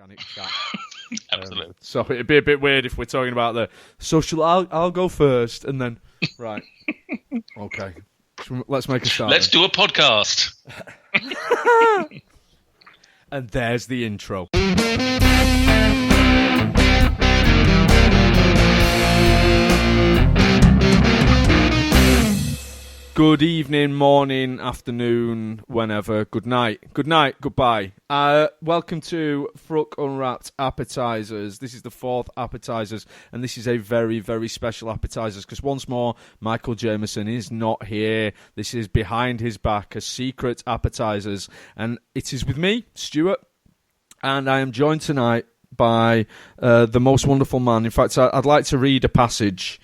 organic chat. Absolutely. So it'd be a bit weird if we're talking about the social. I'll go first, and then right. Okay, let's make a start. Let's do a podcast. And there's the intro. Good evening, morning, afternoon, whenever. Good night, goodbye. Welcome to FRUK Unwrapped Appetisers. This is the fourth Appetisers, and this is a very, very special Appetisers because once more, Michael Jameson is not here. This is behind his back, a secret Appetisers, and it is with me, Stuart, and I am joined tonight by the most wonderful man. In fact, I'd like to read a passage.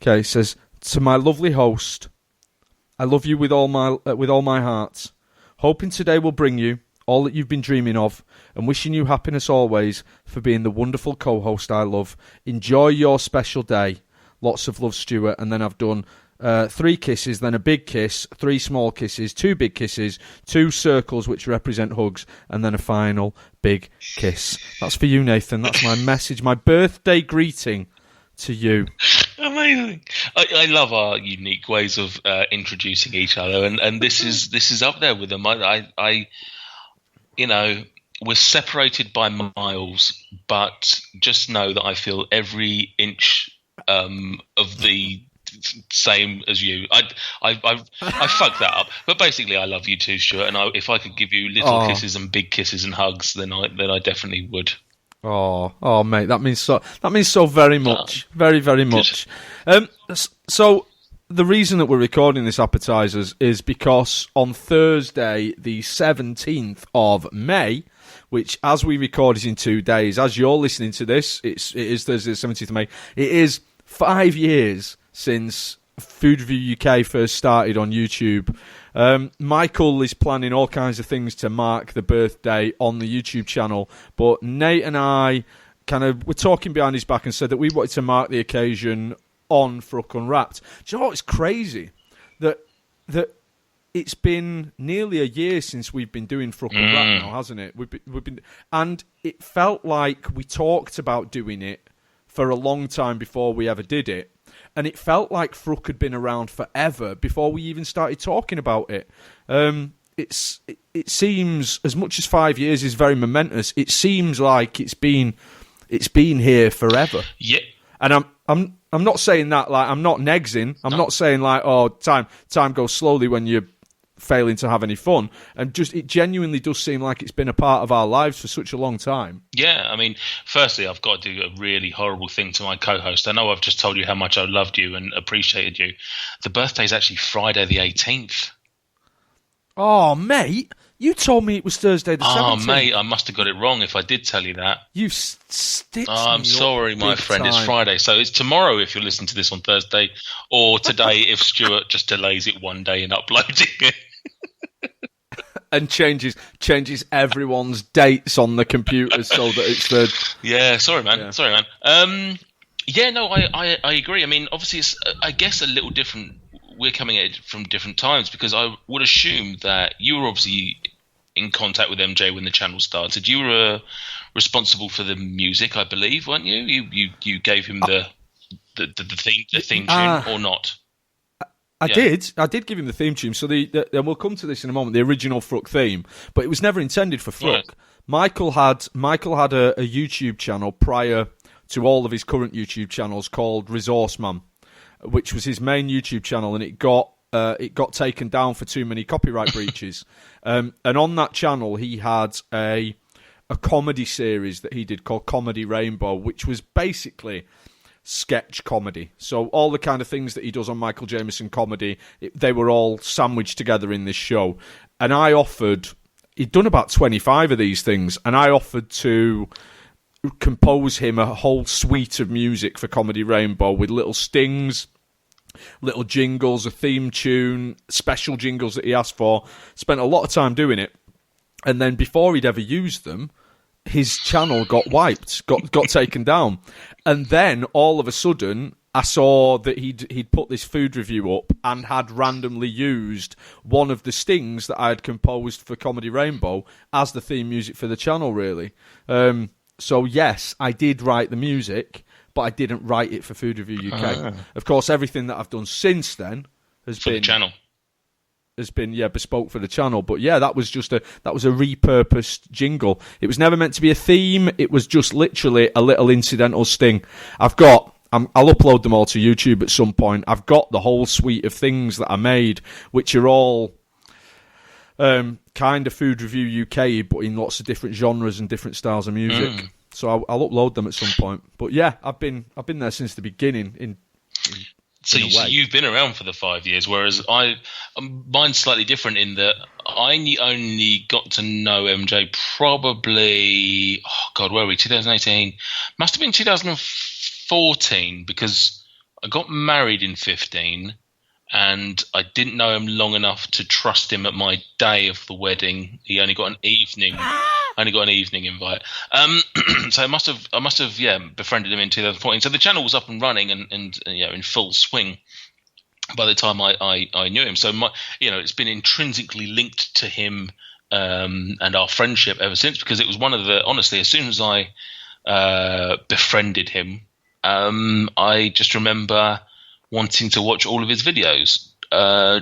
Okay, it says, "To my lovely host, I love you with all my heart. Hoping today will bring you all that you've been dreaming of, and wishing you happiness always for being the wonderful co-host I love. Enjoy your special day. Lots of love, Stuart." And then I've done 3 kisses, then a big kiss, 3 small kisses, 2 big kisses, 2 circles which represent hugs, and then a final big kiss. That's for you, Nathan. That's my message, my birthday greeting to you. Amazing. I love our unique ways of introducing each other, and this is up there with them. I we're separated by miles, but just know that I feel every inch of the same as you. I fucked that up, but basically I love you too, Stuart. And if I could give you little kisses and big kisses and hugs, then I definitely would. Oh, mate, that means so very much, very, very much. So the reason that we're recording this Appetisers is because on Thursday, the 17th of May, which as we record is in 2 days, as you're listening to this, it is Thursday, the 17th of May. It is 5 years since Food Review UK first started on YouTube. Michael is planning all kinds of things to mark the birthday on the YouTube channel, but Nate and I were talking behind his back and said that we wanted to mark the occasion on FRUK Unwrapped. Do you know what's crazy? That it's been nearly a year since we've been doing FRUK Unwrapped now, hasn't it? We've been, and it felt like we talked about doing it for a long time before we ever did it. And it felt like FRUK had been around forever before we even started talking about it. It seems, as much as 5 years is very momentous, it seems like it's been here forever. Yeah. And I'm not saying that like I'm not negsing. I'm not saying like, oh, time goes slowly when you're failing to have any fun, and just it genuinely does seem like it's been a part of our lives for such a long time. Yeah, I mean, firstly, I've got to do a really horrible thing to my co-host. I know I've just told you how much I loved you and appreciated you. The birthday's actually Friday the 18th. Oh, mate, you told me it was Thursday the 17th. Oh, mate, I must have got it wrong if I did tell you that. You've stitched Oh, I'm sorry, my friend. time. It's Friday, so it's tomorrow if you're listening to this on Thursday, or today if Stuart just delays it one day in uploading it. And changes everyone's dates on the computer so that it's the... Yeah, sorry, man. Yeah. Sorry, man. I agree. I mean, obviously, it's, I guess, a little different. We're coming at it from different times because I would assume that you were obviously in contact with MJ when the channel started. You were responsible for the music, I believe, weren't you? You gave him the theme tune or not? I did give him the theme tune. So and we'll come to this in a moment. The original FRUK theme, but it was never intended for FRUK. Right. Michael had a YouTube channel prior to all of his current YouTube channels called Resource Man, which was his main YouTube channel, and it got taken down for too many copyright breaches. And on that channel, he had a comedy series that he did called Comedy Rainbow, which was basically sketch comedy. So all the kind of things that he does on Michael Jameson Comedy, they were all sandwiched together in this show. And I offered, he'd done about 25 of these things, and I offered to compose him a whole suite of music for Comedy Rainbow with little stings, little jingles, a theme tune, special jingles that he asked for. Spent a lot of time doing it. And then before he'd ever used them, his channel got wiped, got taken down. And then all of a sudden, I saw that he'd put this food review up and had randomly used one of the stings that I had composed for Comedy Rainbow as the theme music for the channel, really. So yes, I did write the music, but I didn't write it for Food Review UK. Of course, everything that I've done since then has been... the channel. Has been bespoke for the channel, but that was a repurposed jingle. It was never meant to be a theme. It was just literally a little incidental sting. I'll upload them all to YouTube at some point. I've got the whole suite of things that I made, which are all kind of Food Review UK, but in lots of different genres and different styles of music. So I'll upload them at some point. But yeah, I've been there since the beginning. So you've been around for the 5 years, whereas mine's slightly different in that I only got to know MJ probably, where were we? 2018, must have been 2014, because I got married in 15, and I didn't know him long enough to trust him at my day of the wedding. He only got an evening. Invite. So I must have befriended him in 2014. So the channel was up and running and in full swing by the time I knew him. So it's been intrinsically linked to him and our friendship ever since, because it was one of the, honestly, as soon as I befriended him, I just remember wanting to watch all of his videos,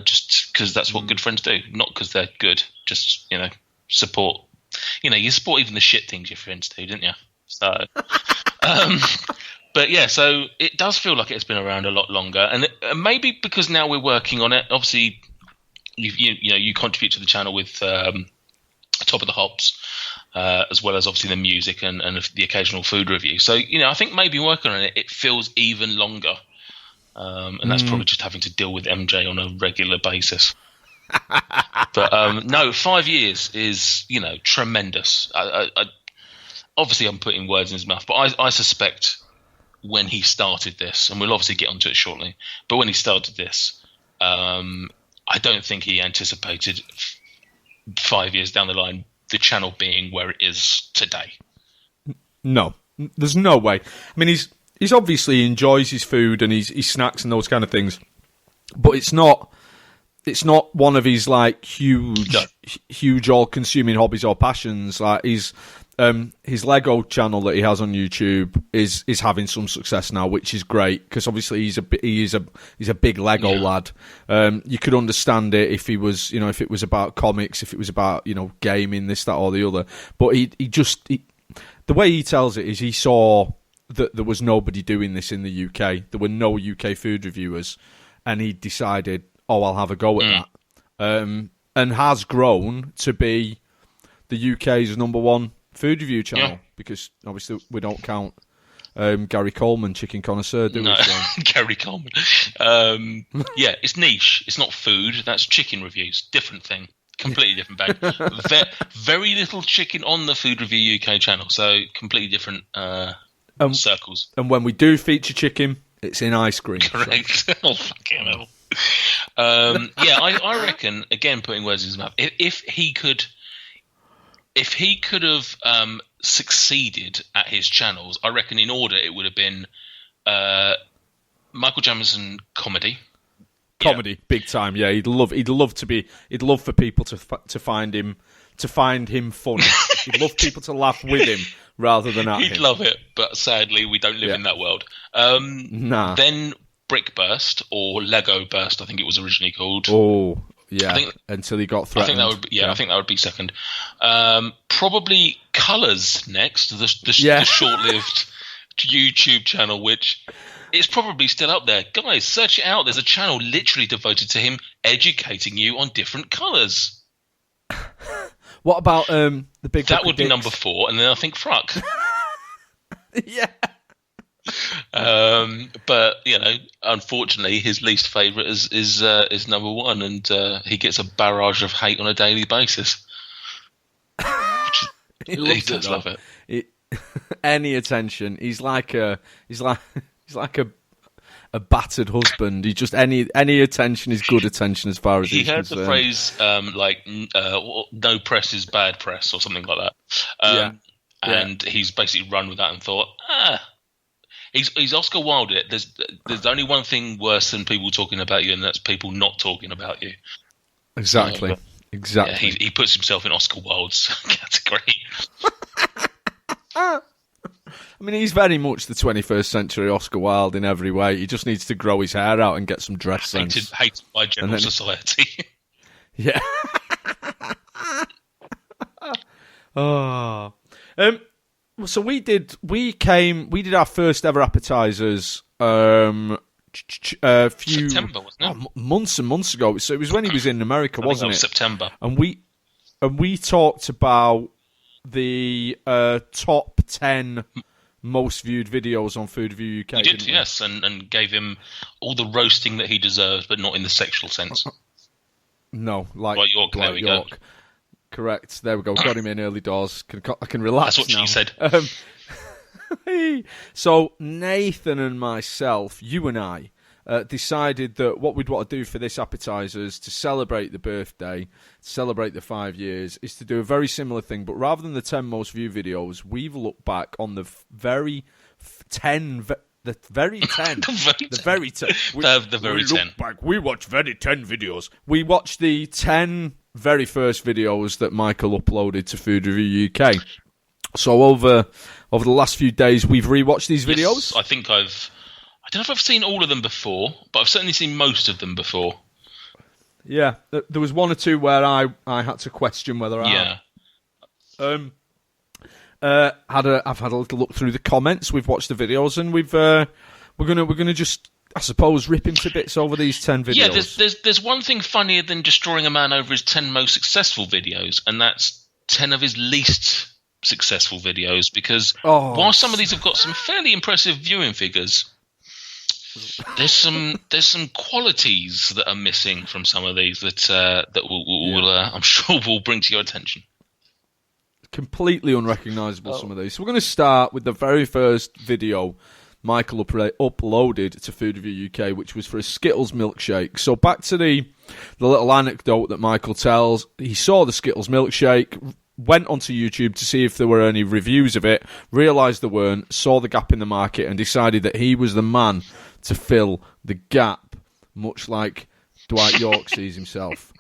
just because that's what good friends do, not because they're good, just support. You support even the shit things your friends do, didn't you? So, but yeah, so it does feel like it's been around a lot longer, and maybe because now we're working on it. Obviously, you contribute to the channel with Top of the Hops, as well as obviously the music and the occasional food review. So I think maybe working on it feels even longer, and that's probably just having to deal with MJ on a regular basis. But no, 5 years is tremendous. I obviously I'm putting words in his mouth, but I suspect when he started this, and we'll obviously get onto it shortly, but when he started this, I don't think he anticipated 5 years down the line the channel being where it is today. No, there's no way. I mean, he's obviously enjoys his food and his snacks and those kind of things, but it's not one of his huge all-consuming hobbies or passions. Like his Lego channel that he has on YouTube is having some success now, which is great, because obviously he's a big Lego lad. You could understand it if he was if it was about comics, if it was about gaming, this, that, or the other. But he the way he tells it is he saw that there was nobody doing this in the UK. There were no UK food reviewers, and he decided, I'll have a go at that. And has grown to be the UK's number one food review channel, because obviously we don't count Gary Coleman, Chicken Connoisseur, do we? No, Gary Coleman. It's niche. It's not food. That's chicken reviews. Different thing. Completely different bag. Very little chicken on the Food Review UK channel, so completely different circles. And when we do feature chicken, it's in ice cream. Correct. Oh, fucking hell. I reckon, again, putting words in his mouth, if he could have succeeded at his channels, I reckon in order it would have been Michael Jamieson comedy, big time. Yeah, he'd love for people to find him funny. He'd love people to laugh with him rather than at him. He'd love it, but sadly we don't live in that world. Nah. Then Brick Burst, or Lego Burst, I think it was originally called. Oh, yeah. Until he got threatened. I think that would be second. Probably Colours next, the short-lived YouTube channel, which is probably still up there. Guys, search it out. There's a channel literally devoted to him educating you on different colours. What about the big? That would be number 4, and then I think FRUK. Yeah. But unfortunately, his least favourite is number 1, and he gets a barrage of hate on a daily basis. He does love it. Any attention, he's like a battered husband. He just any attention is good attention as far as he he's heard concerned. the phrase "no press is bad press" or something like that. And he's basically run with that and thought, He's Oscar Wilde. There's only one thing worse than people talking about you, and that's people not talking about you. Exactly. Exactly. Yeah, he puts himself in Oscar Wilde's category. I mean, he's very much the 21st century Oscar Wilde in every way. He just needs to grow his hair out and get some dress sense. Hated by general society. Yeah. Oh. So we did our first ever appetizers a few September, wasn't it? Months and months ago. So it was when he was in America, wasn't it? September. And we talked about the top 10 most viewed videos on Food Review UK. We did, yes, and gave him all the roasting that he deserves, but not in the sexual sense. No, like York. There we go. Correct. There we go. Got him in early doors. I can relax. That's what now. she said. So Nathan and myself, you and I, decided that what we'd want to do for this appetizers to celebrate the birthday, celebrate the 5 years, is to do a very similar thing. But rather than the 10 most viewed videos, we've looked back on the very 10. The very 10. The very 10. We look back. We watched very 10 videos. We watched the 10 very first videos that Michael uploaded to Food Review UK. So over the last few days, we've rewatched these videos. Yes, I don't know if I've seen all of them before, but I've certainly seen most of them before. Yeah, there was one or two where I had to question whether I had. I've had a little look through the comments. We've watched the videos, and we're gonna just, I suppose, rip him to bits over these 10 videos. Yeah, there's one thing funnier than destroying a man over his 10 most successful videos, and that's 10 of his least successful videos. Because while some of these have got some fairly impressive viewing figures, there's some qualities that are missing from some of these that will I'm sure will bring to your attention. Completely unrecognisable, some of these. So we're going to start with the very first video Michael uploaded to Food Review UK, which was for a Skittles milkshake. So back to the little anecdote that Michael tells. He saw the Skittles milkshake, went onto YouTube to see if there were any reviews of it, realised there weren't, saw the gap in the market, and decided that he was the man to fill the gap, much like Dwight York sees himself.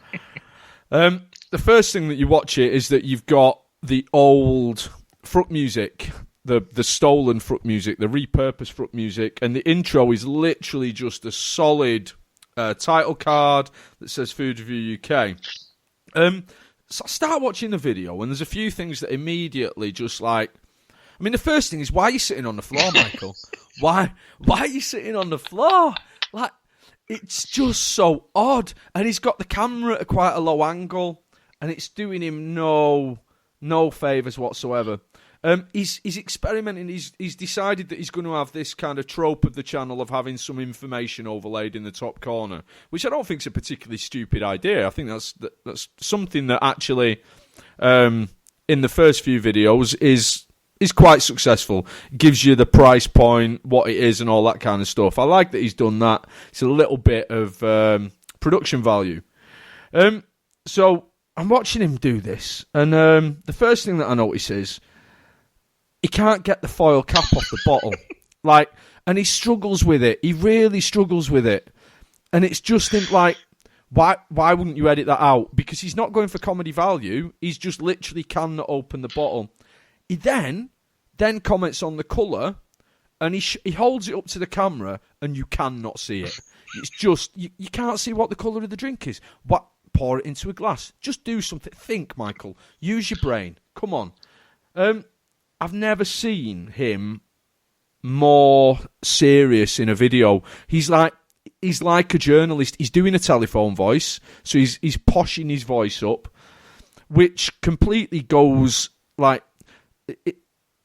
The first thing that you watch it is that you've got the old FRUK music, the stolen FRUK music, the repurposed FRUK music, and the intro is literally just a solid title card that says Food Review UK. So I start watching the video, and there's a few things that immediately just like... I mean, the first thing is, why are you sitting on the floor, Michael? Why are you sitting on the floor? Like, it's just so odd. And he's got the camera at quite a low angle, and it's doing him no favours whatsoever. He's experimenting. He's decided that he's going to have this kind of trope of the channel of having some information overlaid in the top corner, which I don't think is a particularly stupid idea. I think that's something that actually, in the first few videos, is quite successful. Gives you the price point, what it is, and all that kind of stuff. I like that he's done that. It's a little bit of production value. So I'm watching him do this, and the first thing that I notice is he can't get the foil cap off the bottle. And he struggles with it. He really struggles with it. And it's just like, why wouldn't you edit that out? Because he's not going for comedy value. He's just literally cannot open the bottle. He then comments on the colour, and he holds it up to the camera, and you cannot see it. It's just, you can't see what the colour of the drink is. What? Pour it into a glass. Just do something. Think, Michael. Use your brain. Come on. I've never seen him more serious in a video. He's like a journalist. He's doing a telephone voice, so he's poshing his voice up, which completely goes like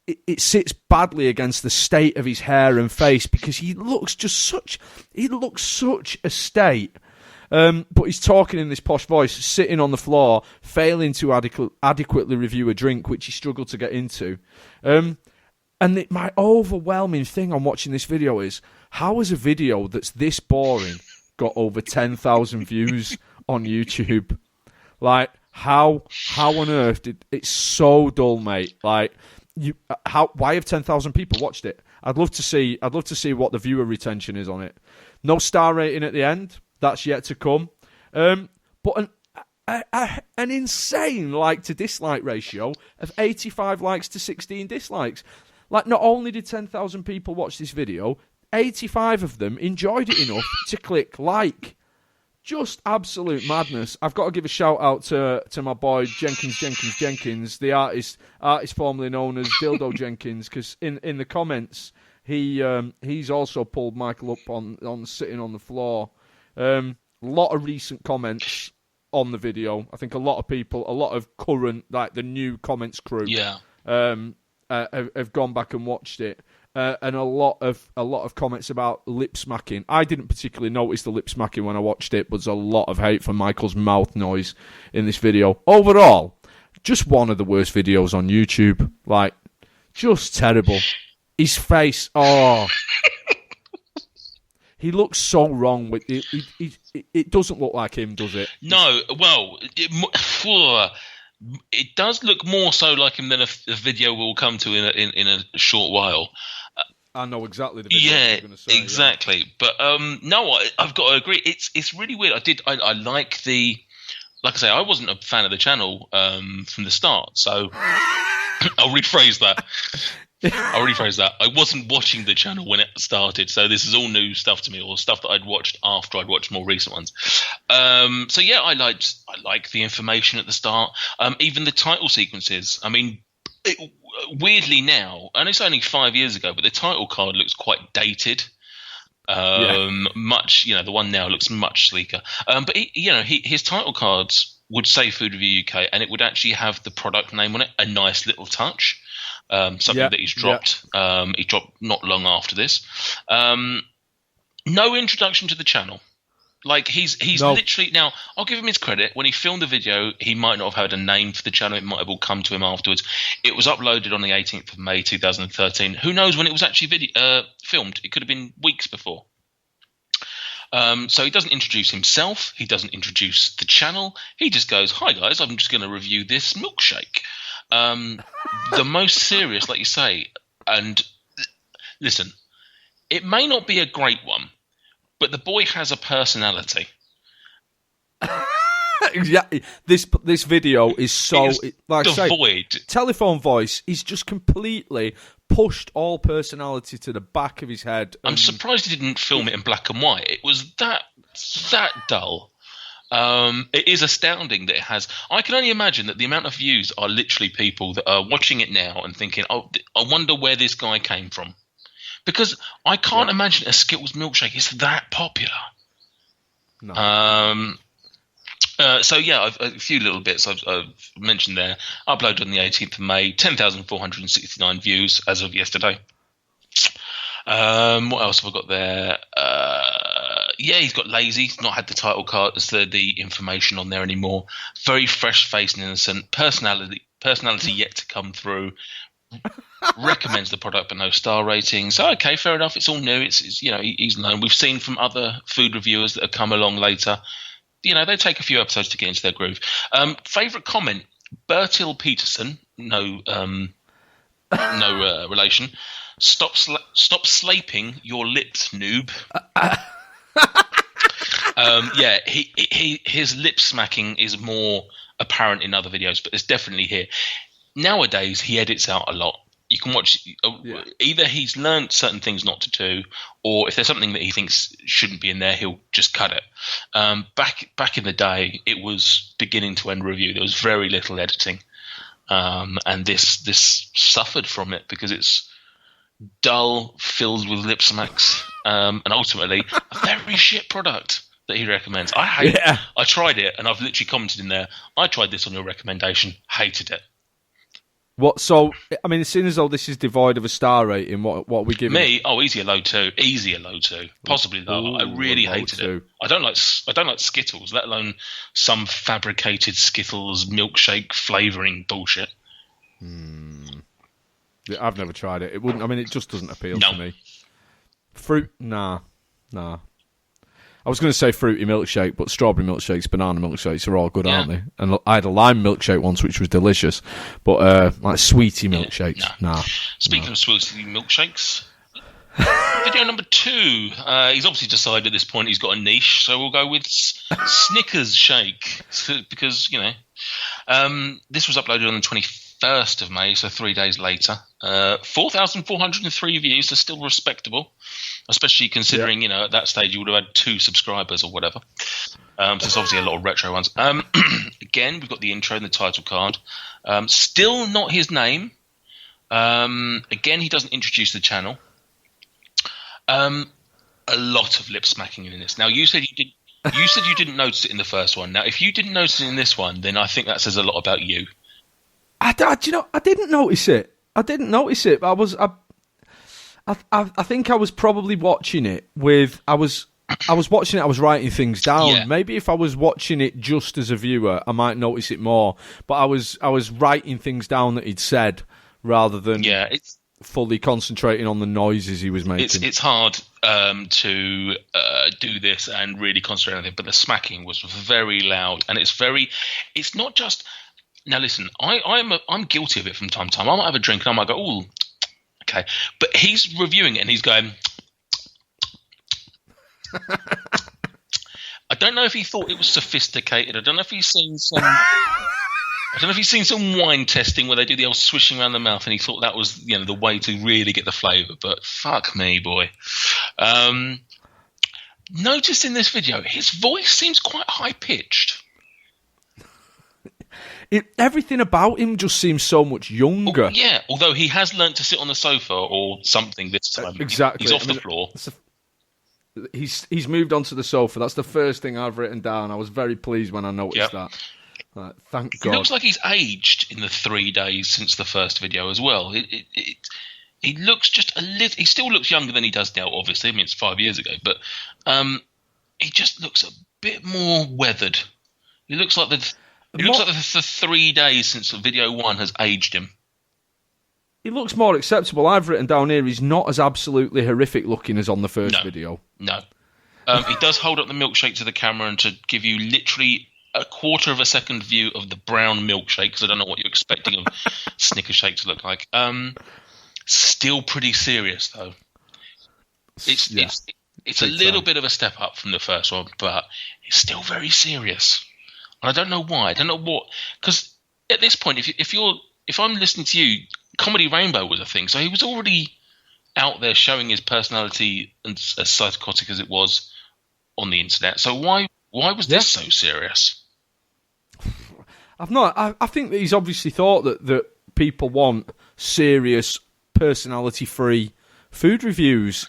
it sits badly against the state of his hair and face, because he looks such a state. But he's talking in this posh voice, sitting on the floor, failing to adequately review a drink, which he struggled to get into. My overwhelming thing on watching this video is, how has a video that's this boring got over 10,000 views on YouTube? Like, how on earth it's so dull, mate. Like, Why have 10,000 people watched it? I'd love to see what the viewer retention is on it. No star rating at the end. That's yet to come. But an insane like to dislike ratio of 85 likes to 16 dislikes. Like, not only did 10,000 people watch this video, 85 of them enjoyed it enough to click like. Just absolute madness. I've got to give a shout out to my boy Jenkins, the artist formerly known as Dildo Jenkins, because in the comments he's also pulled Michael up on sitting on the floor. A lot of recent comments on the video. I think a lot of current, like the new comments crew, have gone back and watched it. And a lot of comments about lip smacking. I didn't particularly notice the lip smacking when I watched it, but there's a lot of hate for Michael's mouth noise in this video. Overall, just one of the worst videos on YouTube. Like, just terrible. His face, he looks so wrong with it. It doesn't look like him, does it? No. Well, it does look more so like him than a video we'll come to in a short while. I know exactly the video you're going to say. Exactly. Yeah. But no, I've got to agree. It's really weird. I like like I say, I wasn't a fan of the channel from the start. So I'll rephrase that. I wasn't watching the channel when it started, so this is all new stuff to me, or stuff that I'd watched after I'd watched more recent ones. So yeah, I like the information at the start, even the title sequences. I mean, weirdly now, and it's only 5 years ago, but the title card looks quite dated. Much, the one now looks much sleeker. But his title cards would say Food Review UK, and it would actually have the product name on it, a nice little touch. Something that he's dropped. He dropped not long after this. No introduction to the channel. Like, he's literally, now I'll give him his credit. When he filmed the video, he might not have had a name for the channel. It might have all come to him afterwards. It was uploaded on the 18th of May 2013. Who knows when it was actually filmed? It could have been weeks before. So he doesn't introduce himself. He doesn't introduce the channel. He just goes, "Hi guys, I'm just going to review this milkshake." The most serious, like you say, and listen, it may not be a great one, but the boy has a personality. Exactly. This video is so like devoid. I say, telephone voice. He's just completely pushed all personality to the back of his head. I'm surprised he didn't film it in black and white. It was that dull. It is astounding that it has. I can only imagine that the amount of views are literally people that are watching it now and thinking, "Oh, I wonder where this guy came from," because I can't imagine a Skittles milkshake is that popular. No. So yeah, a few little bits I've mentioned there. Uploaded on the 18th of May, 10,469 views as of yesterday. What else have I got there? He's got lazy. He's not had the title card as the information on there anymore. Very fresh face and innocent. Personality yet to come through. Recommends the product but no star rating. So okay, fair enough. It's all new. It's he's known. We've seen from other food reviewers that have come along later. They take a few episodes to get into their groove. Favorite comment: Bertil Peterson. No relation. Stop slaping your lips, noob. His lip smacking is more apparent in other videos, but it's definitely here. Nowadays, he edits out a lot. You can watch either he's learned certain things not to do, or if there's something that he thinks shouldn't be in there, he'll just cut it. Back in the day, it was beginning to end review. There was very little editing, and this suffered from it because it's dull, filled with lip smacks, and ultimately a very shit product that he recommends. I hate it. I tried it, and I've literally commented in there, "I tried this on your recommendation, hated it." What? So, I mean, seeing as though this is devoid of a star rating, what are we giving me? It? Oh, easy a low 2. Easy a low 2. Possibly though. I really hated it. I don't like Skittles, let alone some fabricated Skittles milkshake flavouring bullshit. I've never tried it. It wouldn't. I mean, it just doesn't appeal to me. Fruit, nah. I was going to say fruity milkshake, but strawberry milkshakes, banana milkshakes are all good, aren't they? And I had a lime milkshake once, which was delicious, but like sweetie milkshakes, nah. Speaking of sweetie milkshakes, video number 2. He's obviously decided at this point he's got a niche, so we'll go with Snickers shake because this was uploaded on the 21st of May, so 3 days later. 4,403 views, so still respectable, especially considering at that stage you would have had 2 subscribers or whatever. So it's obviously a lot of retro ones. Again, we've got the intro and the title card. Still not his name. Again, he doesn't introduce the channel. A lot of lip smacking in this. Now, you said you didn't notice it in the first one. Now, if you didn't notice it in this one, then I think that says a lot about you. I didn't notice it. I think I was probably watching it with. I was watching it. I was writing things down. Yeah. Maybe if I was watching it just as a viewer, I might notice it more. But I was writing things down that he'd said rather than fully concentrating on the noises he was making. It's hard to do this and really concentrate on it, but the smacking was very loud, and it's not just. Now listen, I'm guilty of it from time to time. I might have a drink and I might go, "Ooh, okay," but he's reviewing it and he's going. I don't know if he thought it was sophisticated. I don't know if he's seen some. I don't know if he's seen some wine testing where they do the old swishing around the mouth, and he thought that was the way to really get the flavour. But fuck me, boy. Notice in this video, his voice seems quite high pitched. Everything about him just seems so much younger. Yeah, although he has learnt to sit on the sofa or something this time. Exactly. He's off the floor. He's moved onto the sofa. That's the first thing I've written down. I was very pleased when I noticed that. Thank God. It looks like he's aged in the 3 days since the first video as well. He looks just a little. He still looks younger than he does now. Obviously, I mean it's 5 years ago, but he just looks a bit more weathered. He looks like the 3 days since video 1 has aged him. He looks more acceptable. I've written down here he's not as absolutely horrific looking as on the first video. No. He does hold up the milkshake to the camera and to give you literally a quarter of a second view of the brown milkshake, because I don't know what you're expecting of Snickers shake to look like. Still pretty serious, though. It's a little bit of a step up from the first one, but it's still very serious. And I don't know why. I don't know what. Because at this point, if I'm listening to you, Comedy Rainbow was a thing, so he was already out there showing his personality and as psychotic as it was on the internet. So why was this so serious? I think that he's obviously thought that people want serious, personality-free food reviews.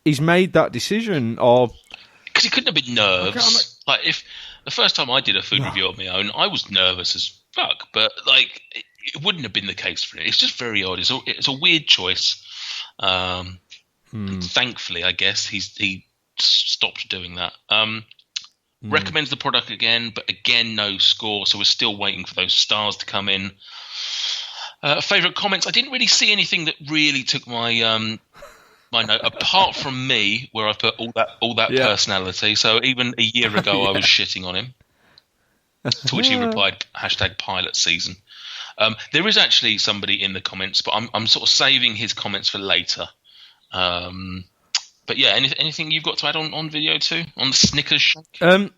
He's made that decision, because it couldn't have been nerves. Like if the first time I did a food review on my own, I was nervous as fuck, but like it wouldn't have been the case for him. It's just very odd. It's a weird choice. Thankfully, I guess he stopped doing that. Recommends the product again, but again, no score. So we're still waiting for those stars to come in. Favourite comments? I didn't really see anything that really took my my note, apart from me, where I put all that personality. So even a year ago, I was shitting on him. To which he replied, #pilot season. There is actually somebody in the comments, but I'm sort of saving his comments for later. But yeah, anything you've got to add on video too? On the Snickers shake? In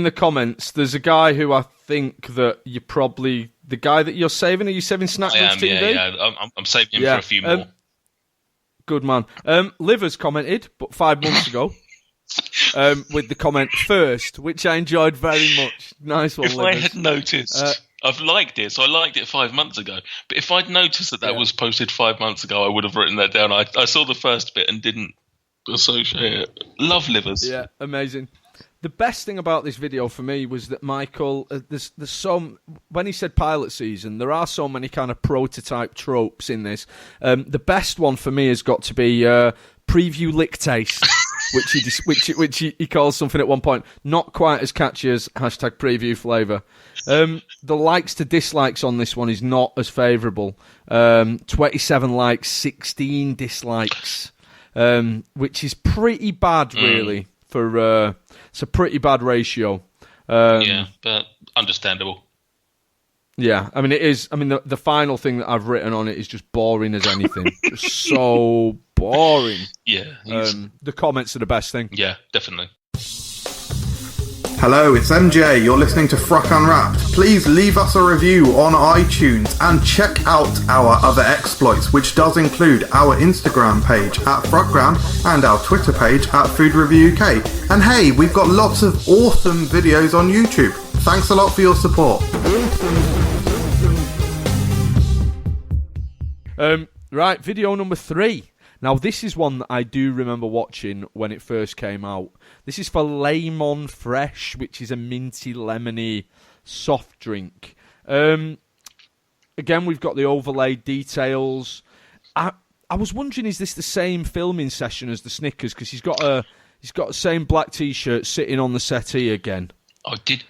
the comments, there's a guy who I think that you're probably... The guy that you're saving? Are you saving Snacknuts TV? Yeah. I'm saving him for a few more. Good man. Livers commented, but 5 months ago, with the comment first, which I enjoyed very much. Nice one, If Livers. I had noticed... I've liked it, so I liked it 5 months ago. But if I'd noticed that was posted 5 months ago, I would have written that down. I saw the first bit and didn't associate it. Love Livers. Yeah, amazing. The best thing about this video for me was that Michael, there's some, when he said pilot season, there are so many kind of prototype tropes in this. The best one for me has got to be preview lick taste. which he calls something at one point not quite as catchy as #preview flavour. The likes to dislikes on this one is not as favourable. 27 likes, 16 dislikes, which is pretty bad, really, for it's a pretty bad ratio. Yeah, but understandable. Yeah, I mean it is. I mean the final thing that I've written on it is just boring as anything. Just so boring. Yeah, the comments are the best thing. Yeah, definitely. Hello, it's MJ. You're listening to FRUK Unwrapped. Please leave us a review on iTunes and check out our other exploits, which does include our Instagram page at FRUKgram and our Twitter page at Food Review UK. And hey, we've got lots of awesome videos on YouTube. Thanks a lot for your support. Right, video number 3. Now, this is one that I do remember watching when it first came out. This is for Lemon Fresh, which is a minty, lemony soft drink. Again, we've got the overlaid details. I was wondering, is this the same filming session as the Snickers? Because he's got the same black T-shirt sitting on the settee again. I did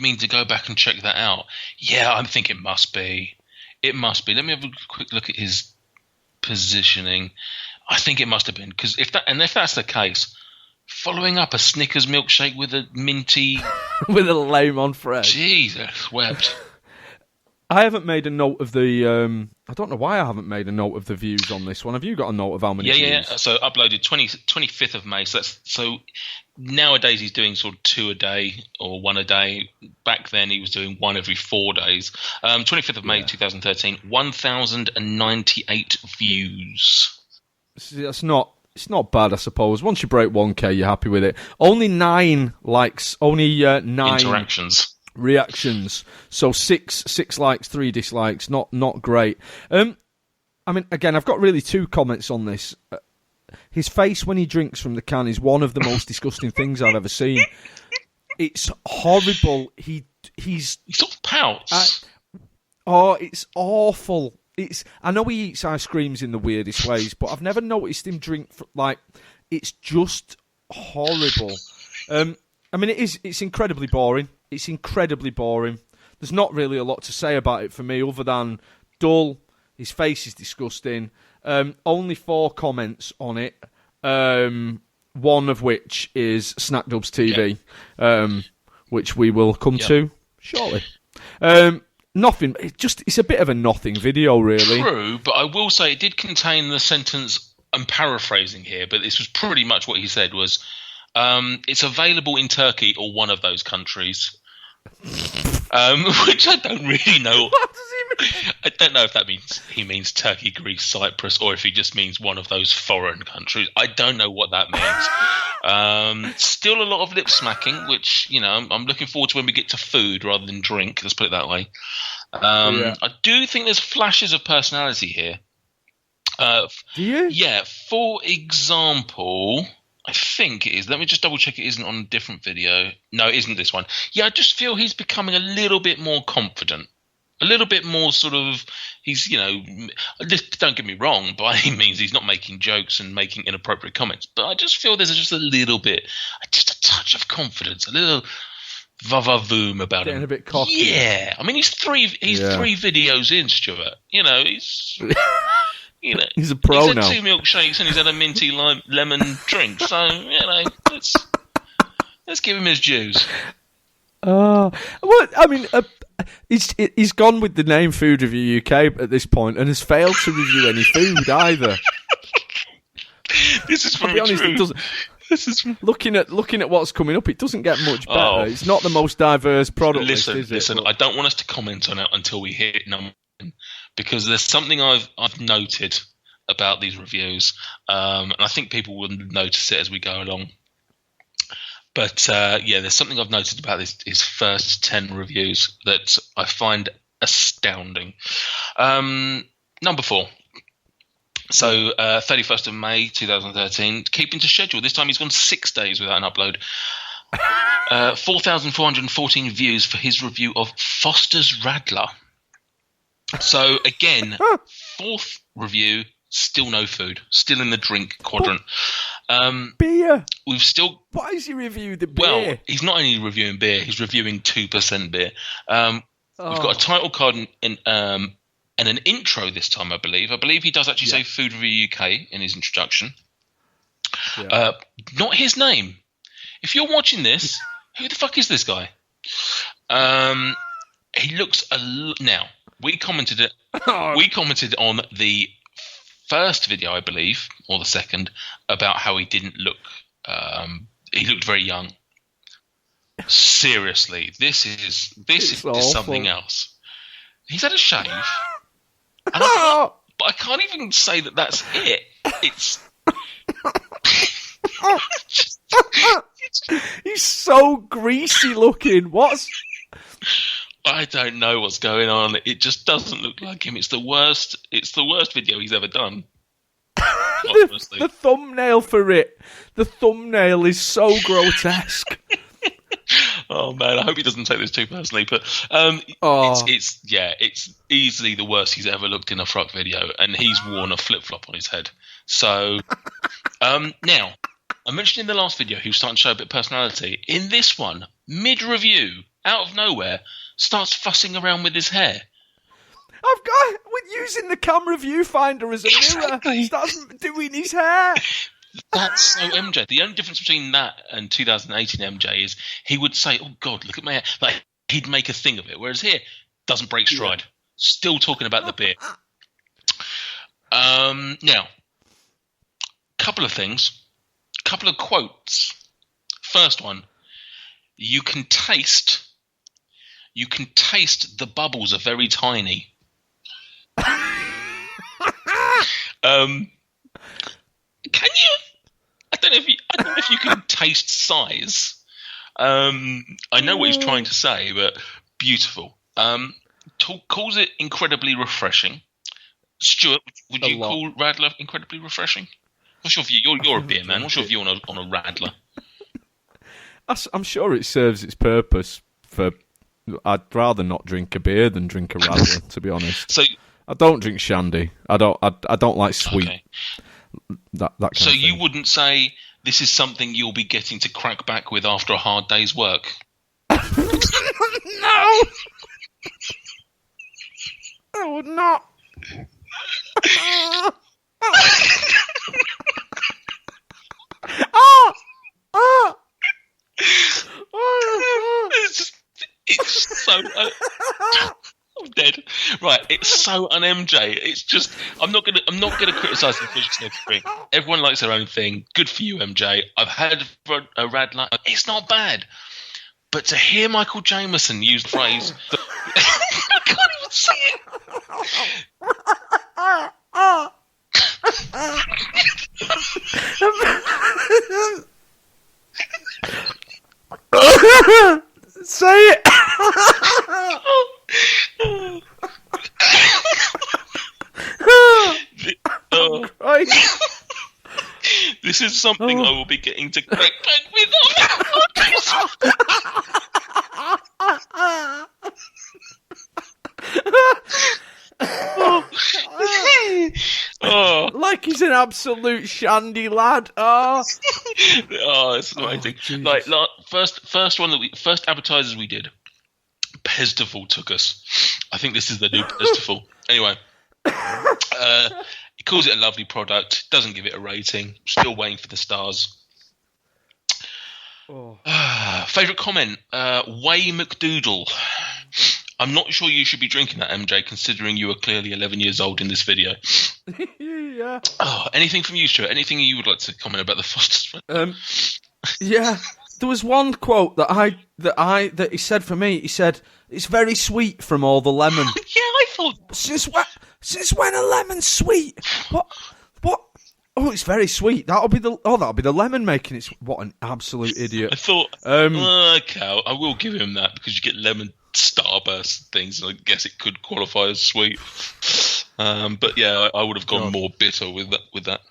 mean to go back and check that out. Yeah, I think it must be. It must be. Let me have a quick look at his positioning. I think it must have been, because if that's the case, following up a Snickers milkshake with a minty with a Lemon Fresh. Jesus wept. I haven't made a note of the. I don't know why I haven't made a note of the views on this one. Have you got a note of how many? Yeah. views? So uploaded 25th of May. So nowadays he's doing sort of 2 a day or 1 a day. Back then he was doing 1 every 4 days. 25th of May 2013, 1,098 views. It's not bad, I suppose. Once you break 1K, you're happy with it. Only 9 likes. Only 9 interactions. Reactions. So 6 likes, 3 dislikes. Not great. I mean, again, I've got really 2 comments on this. His face when he drinks from the can is one of the most disgusting things I've ever seen. It's horrible. He sort of pouts. It's awful. I know he eats ice creams in the weirdest ways, but I've never noticed him drink it's just horrible. I mean, it's incredibly boring. It's incredibly boring. There's not really a lot to say about it for me other than dull. His face is disgusting. Only 4 comments on it. One of which is Snack Dubs TV, which we will come to shortly. Nothing. It's a bit of a nothing video, really. True, but I will say it did contain the sentence. I'm paraphrasing here, but this was pretty much what he said was, "It's available in Turkey or one of those countries," which I don't really know. What does he mean? I don't know if that means he means Turkey, Greece, Cyprus, or if he just means one of those foreign countries. I don't know what that means. Still a lot of lip smacking, which, I'm looking forward to when we get to food rather than drink. Let's put it that way. I do think there's flashes of personality here. Do you? Yeah. For example, I think it is. Let me just double check it isn't on a different video. No, it isn't this one. Yeah, I just feel he's becoming a little bit more confident. A little bit more sort of, don't get me wrong, by any means, he's not making jokes and making inappropriate comments. But I just feel there's just a little bit, just a touch of confidence, a little va-va-voom about him. Getting a bit cocky. Yeah. I mean, he's 3 videos in, Stuart. He's... he's a pro he's now. He's had 2 milkshakes and he's had a minty lemon drink. So, let's give him his dues. Well, I mean, he's gone with the name Food Review UK at this point and has failed to review any food either. This is very I'll be honest, true. it doesn't. Looking at what's coming up, it doesn't get much better. It's not the most diverse product list, is it? Listen, I don't want us to comment on it until we hit number 1, because there's something I've noted about these reviews, and I think people will notice it as we go along. But there's something I've noted about his first 10 reviews that I find astounding. Number 4. So 31st of May 2013, keeping to schedule. This time he's gone 6 days without an upload. 4,414 views for his review of Foster's Radler. So again, 4th review, still no food, still in the drink quadrant. Beer. We've still. Why is he reviewing the beer? Well, he's not only reviewing beer; he's reviewing 2% beer. We've got a title card and an intro this time. I believe he does actually say Food Review UK in his introduction. Yeah. Not his name. if you're watching this, who the fuck is this guy? He looks now. We commented it. We commented on the first video, I believe, or the second, about how he didn't look. He looked very young. Seriously, this is something else. He's had a shave, but I can't even say that that's it. It's. He's so greasy looking. I don't know what's going on. It just doesn't look like him. It's the worst video he's ever done. The thumbnail for it. The thumbnail is so grotesque. Oh man, I hope he doesn't take this too personally. But it's easily the worst he's ever looked in a FRUK video, and he's worn a flip flop on his head. So now, I mentioned in the last video he was starting to show a bit of personality. In this one, mid review, out of nowhere, starts fussing around with his hair. I've got with using the camera viewfinder as a mirror. He starts doing his hair. That's so MJ. The only difference between that and 2018 MJ is he would say, "Oh God, look at my hair." Like he'd make a thing of it. Whereas here, doesn't break stride. Still talking about the beer. Now, couple of things, couple of quotes. First one, you can taste the bubbles are very tiny. Can you? I don't know if you can taste size. I know what he's trying to say, but beautiful. Calls it incredibly refreshing. Stuart, would you call Radler incredibly refreshing? What's your view? You're a beer man. What's your view on a Radler? I'm sure it serves its purpose. I'd rather not drink a beer than drink a Radler, to be honest. So I don't drink shandy. I don't like sweet. Okay. That kind so of thing. You wouldn't say this is something you'll be getting to crack back with after a hard day's work? No, I would not. It's so. I'm dead. Right, it's so un-MJ. It's just I'm not gonna criticise the fish sniffing. Everyone likes their own thing. Good for you, MJ. I've had a Radler. It's not bad, but to hear Michael Jameson use the phrase, I can't even say it. Say it. This is something I will be getting to crack back with. Like he's an absolute shandy lad. It's amazing. Like first appetizers we did, Pestival took us. I think this is the new Pestival. Anyway, he calls it a lovely product. Doesn't give it a rating. Still waiting for the stars. Favorite comment, Way McDoodle. I'm not sure you should be drinking that, MJ, considering you are clearly 11 years old in this video. Yeah. Anything from you, Stuart? Anything you would like to comment about the Foster's? Yeah. There was one quote that he said for me. He said, "It's very sweet from all the lemon." Yeah, I thought. Since when a lemon's sweet? What? Oh, it's very sweet. That'll be the lemon making it. What an absolute idiot! I thought. Okay, I will give him that because you get lemon starburst things, and I guess it could qualify as sweet. But yeah, I would have gone more bitter with that.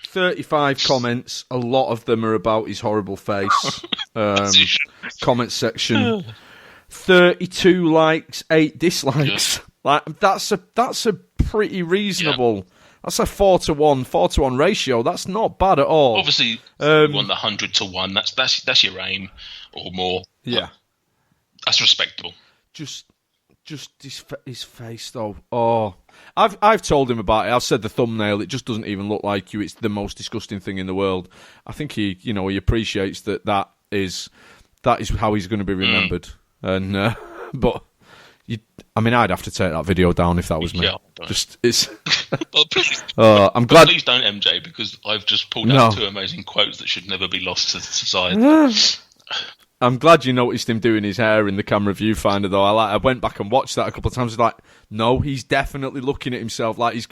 35 comments. A lot of them are about his horrible face. Comment section. 32 likes, 8 dislikes. Yeah. Like that's a pretty reasonable. Yeah. That's a 4-to-1 ratio. That's not bad at all. Obviously, you want the 100-to-1. That's your aim or more. Yeah, that's respectable. Just just his face though. Oh, I've told him about it. I've said the thumbnail. It just doesn't even look like you. It's the most disgusting thing in the world. I think he appreciates that is how he's going to be remembered. And but I'd have to take that video down if that was me. Yeah, it's. Well, please, I'm glad. Please don't, MJ, because I've just pulled out 2 amazing quotes that should never be lost to society. I'm glad you noticed him doing his hair in the camera viewfinder, though. I went back and watched that a couple of times. Like, no, he's definitely looking at himself like he's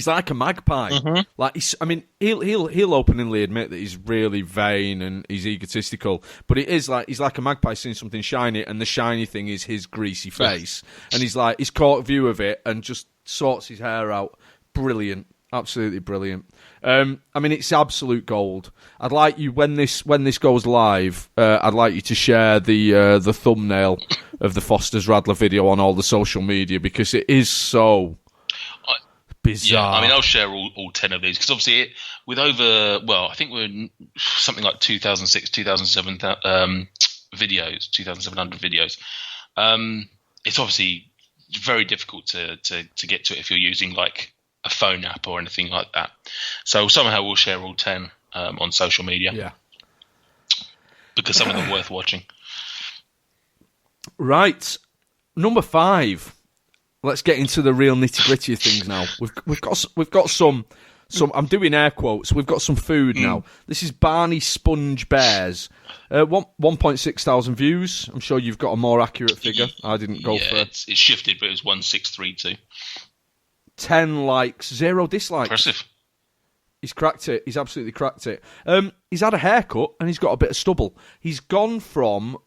like a magpie. Mm-hmm. Like he'll openly admit that he's really vain and he's egotistical, but it is like he's like a magpie seeing something shiny, and the shiny thing is his greasy face, and he's caught view of it and just sorts his hair out. Brilliant. Absolutely brilliant. It's absolute gold. I'd like you when this goes live. I'd like you to share the thumbnail of the Foster's Radler video on all the social media, because it is so bizarre. Yeah, I'll share all 10 of these because obviously with over I think we're something like 2006, 2007 videos, 2,700 videos. It's obviously very difficult to get to it if you're using like a phone app or anything like that. So somehow we'll share all 10 on social media. Yeah. Because some of them are worth watching. Right. Number 5. Let's get into the real nitty-gritty of things now. We've got some I'm doing air quotes. We've got some food now. This is Barney Sponge Bears. 1.6 thousand views. I'm sure you've got a more accurate figure. I didn't go for it. It's shifted, but it was 1632. 10 likes, 0 dislikes. Impressive. He's cracked it. He's absolutely cracked it. He's had a haircut and he's got a bit of stubble. He's gone from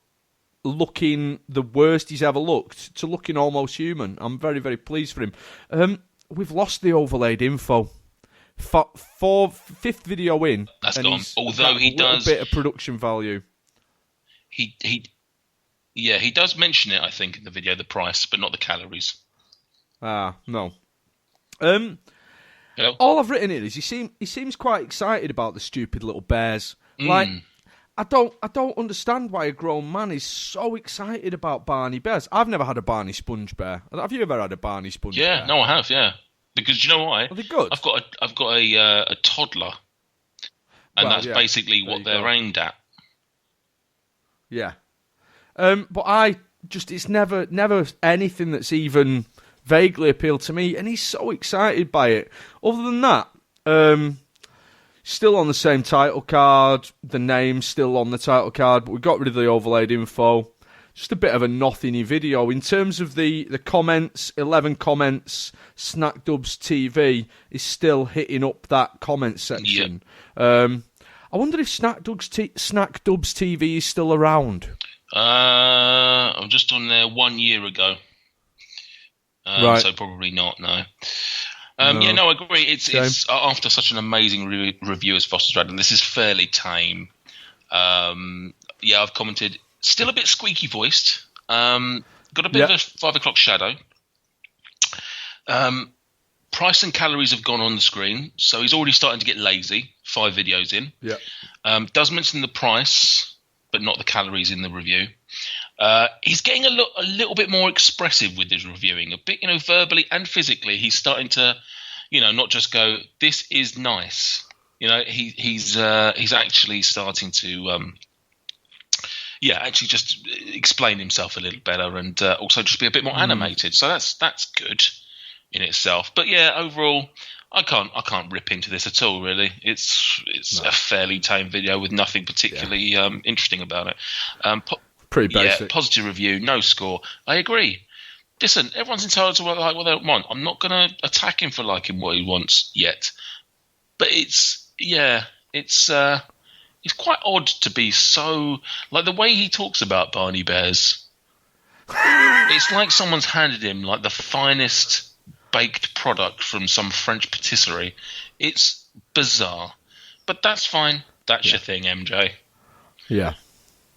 looking the worst he's ever looked to looking almost human. I'm very, very pleased for him. We've lost the overlaid info. Fifth video in. That's gone. Although he does a bit of production value. He does mention it, I think, in the video, the price, but not the calories. No. Hello? All I've written in is he seems quite excited about the stupid little bears. Like, I don't understand why a grown man is so excited about Barney bears. I've never had a Barney sponge bear. Have you ever had a Barney sponge bear? Yeah, no, I have. Yeah, because you know why? Are they good? I've got a toddler, and that's basically what they're aimed at. Yeah, but it's never anything that's even vaguely appealed to me, and he's so excited by it. Other than that, still on the same title card, the name's still on the title card, but we got rid of the overlaid info. Just a bit of a nothingy video. In terms of the comments, 11 comments, Snack Dubs TV is still hitting up that comment section. Yep. I wonder if Snack Dubs TV is still around. I'm just on there 1 year ago. Right. So probably not, no. Yeah, no, I agree. It's after such an amazing review as Foster's Radler, this is fairly tame. I've commented, still a bit squeaky voiced. Got a bit of a 5 o'clock shadow. Price and calories have gone on the screen, so he's already starting to get lazy. 5 videos in. Yeah. Does mention the price, but not the calories in the review. He's getting a little bit more expressive with his reviewing, a bit, verbally and physically. He's starting to, not just go, "This is nice." He's actually starting to, actually just explain himself a little better, and also just be a bit more animated. So that's good in itself. But yeah, overall, I can't rip into this at all. Really, it's a fairly tame video with nothing particularly interesting about it. Pretty basic. Yeah, positive review, no score. I agree. Listen, everyone's entitled to like what they want. I'm not going to attack him for liking what he wants yet. But it's quite odd to be so... Like, the way he talks about Barney Bears, it's like someone's handed him, like, the finest baked product from some French patisserie. It's bizarre. But that's fine. That's your thing, MJ. Yeah.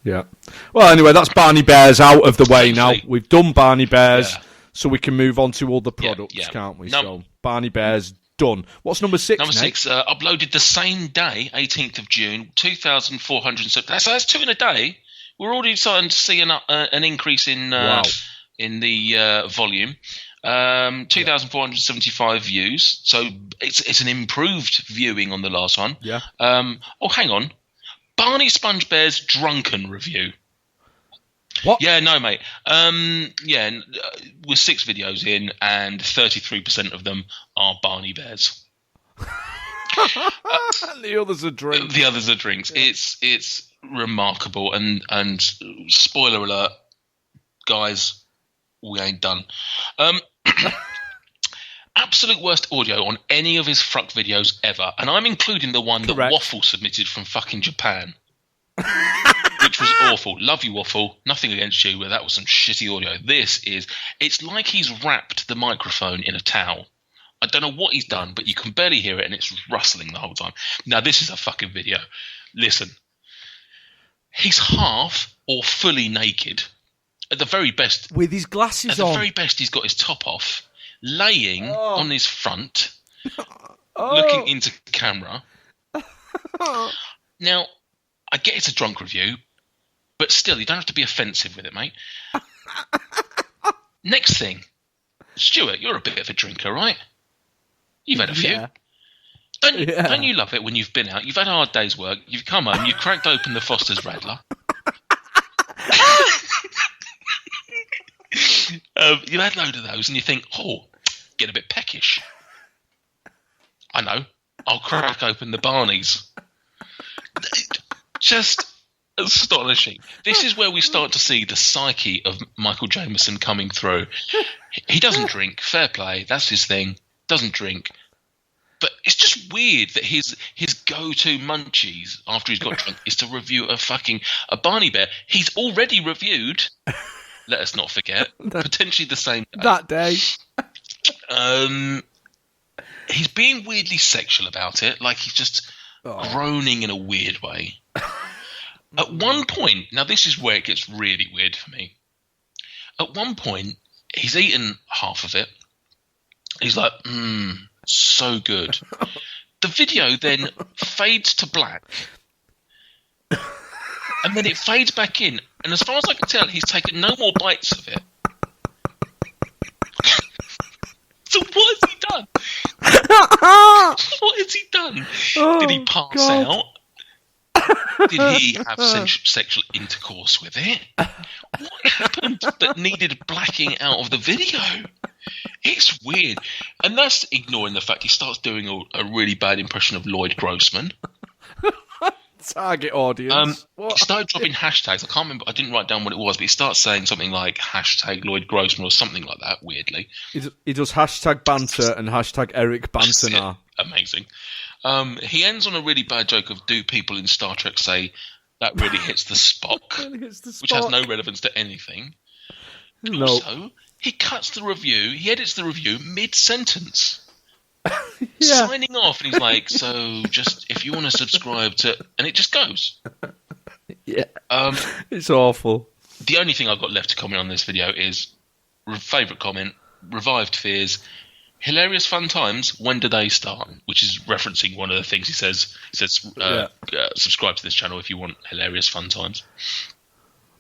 Yeah. Well, anyway, that's Barney Bears out of the way now. We've done Barney Bears, so we can move on to other products, can't we? So, Barney Bears, done. What's number 6, Number 6, uploaded the same day, 18th of June, 2,400. That's 2 in a day. We're already starting to see an increase in in the volume. 2,475 views. So it's an improved viewing on the last one. Yeah. Oh, hang on. Barney Sponge Bear's drunken review. What? Yeah, no, mate. With 6 videos in, and 33% of them are Barney Bears. The others are drinks. The others are drinks. Yeah. It's remarkable, and spoiler alert, guys, we ain't done. Absolute worst audio on any of his FRUK videos ever, and I'm including the one that Waffle submitted from fucking Japan. Which was awful. Love you, Waffle. Nothing against you, but that was some shitty audio. It's like he's wrapped the microphone in a towel. I don't know what he's done, but you can barely hear it, and it's rustling the whole time. Now, this is a fucking video. Listen. He's half or fully naked. At the very best... With his glasses on. At the very best, he's got his top off, laying on his front, looking into camera. Now, I get it's a drunk review, but still, you don't have to be offensive with it, mate. Next thing. Stuart, you're a bit of a drinker, right? You've had a few. Yeah. Don't you love it when you've been out, you've had a hard day's work, you've come home, you've cracked open the Foster's Radler. You've had a load of those and you think, get a bit peckish. I know. I'll crack open the Barneys. Just astonishing. This is where we start to see the psyche of Michael Jameson coming through. He doesn't drink. Fair play. That's his thing. Doesn't drink. But it's just weird that his go-to munchies after he's got drunk is to review a Barney Bear. He's already reviewed, let us not forget, potentially the same day. That day. He's being weirdly sexual about it, like he's just groaning in a weird way. At one point, now this is where it gets really weird for me. At one point, he's eaten half of it. He's like, so good. The video then fades to black. And then it fades back in. And as far as I can tell, he's taken no more bites of it. So what has he done? What has he done? Did he pass out? Did he have sexual intercourse with it? What happened that needed blacking out of the video? It's weird. And that's ignoring the fact he starts doing a really bad impression of Lloyd Grossman. Target audience. He started dropping hashtags. I can't remember. I didn't write down what it was, but he starts saying something like hashtag Lloyd Grossman or something like that, weirdly. He does hashtag banter and hashtag Eric Bantana. Amazing. He ends on a really bad joke of, do people in Star Trek say that really hits the Spock? Which has no relevance to anything. No. Also, he cuts the review, he edits the review mid-sentence. Signing off, and he's like, so just if you want to subscribe to... And it just goes. Yeah. It's awful. The only thing I've got left to comment on this video is, favourite comment, revived fears, hilarious fun times, when do they start? Which is referencing one of the things he says. He says, subscribe to this channel if you want hilarious fun times.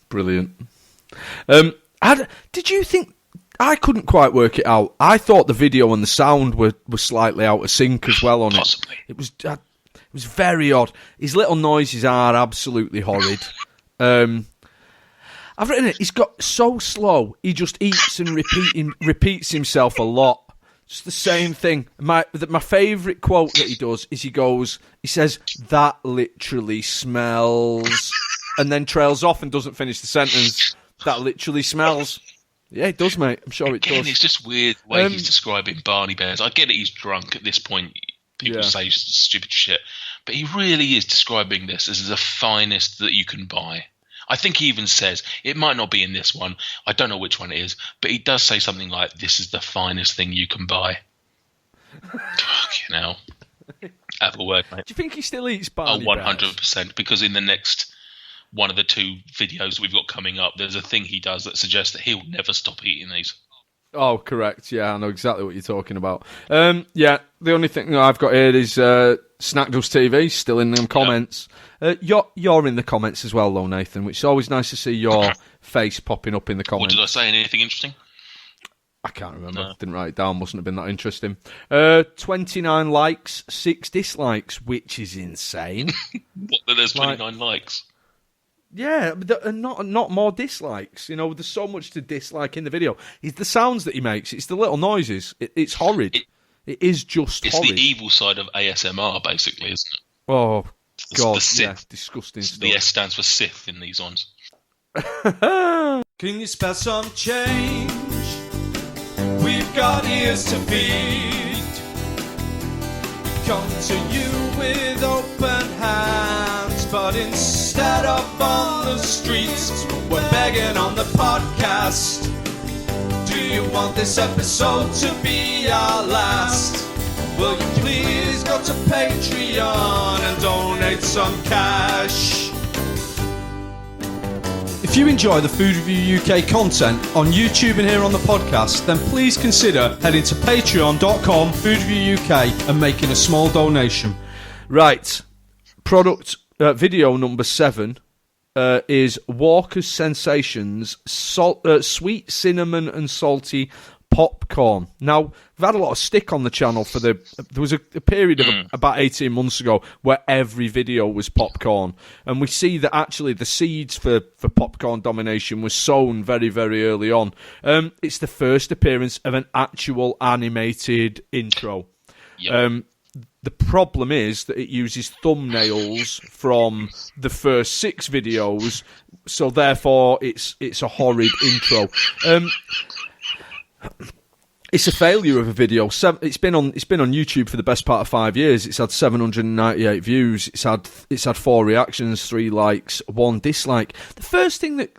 Brilliant. Did you think... I couldn't quite work it out. I thought the video and the sound were slightly out of sync as well on Possibly. It was very odd. His little noises are absolutely horrid. I've written it. He's got so slow. He just eats and repeats himself a lot. Just the same thing. My favourite quote that he does is he says, "That literally smells," and then trails off and doesn't finish the sentence. That literally smells. Yeah, it does, mate. I'm sure it does. It's just weird the way he's describing Barney Bears. I get it, he's drunk at this point. People say stupid shit. But he really is describing this as the finest that you can buy. I think he even says, it might not be in this one, I don't know which one it is, but he does say something like, this is the finest thing you can buy. Fucking hell. Have a word, mate. Do you think he still eats Barney Bears? 100%, because in the next... one of the 2 videos we've got coming up, there's a thing he does that suggests that he'll never stop eating these. Oh, correct. Yeah, I know exactly what you're talking about. The only thing I've got here is Snackdoes TV, still in them comments. You're in the comments as well, though, Nathan, which is always nice to see your face popping up in the comments. What did I say? Anything interesting? I can't remember. No. Didn't write it down. Mustn't have been that interesting. 29 likes, 6 dislikes, which is insane. What? There's 29 likes? Yeah, and not more dislikes. You know, there's so much to dislike in the video. It's the sounds that he makes. It's the little noises. It's horrid. It is just horrid. It's the evil side of ASMR, basically, isn't it? Oh, God, yeah, disgusting stuff. The S stands for Sith in these ones. Can you spare some change? We've got ears to feed. Come to you with open hands, but instead of on the streets, we're begging on the podcast. Do you want this episode to be our last? Will you please go to Patreon and donate some cash? If you enjoy the Food Review UK content on YouTube and here on the podcast, then please consider heading to patreon.com foodreviewuk and making a small donation. Right. Product video number 7 is Walker's Sensations sweet cinnamon and salty popcorn. Now, we've had a lot of stick on the channel for there was a period of about 18 months ago where every video was popcorn, and we see that actually the seeds for popcorn domination was sown very, very early on. It's the first appearance of an actual animated intro. Yep. The problem is that it uses thumbnails from the first 6 videos, so therefore it's a horrid intro. It's a failure of a video. It's been on YouTube for the best part of 5 years. It's had 798 views. It's had 4 reactions, 3 likes, 1 dislike. The first thing that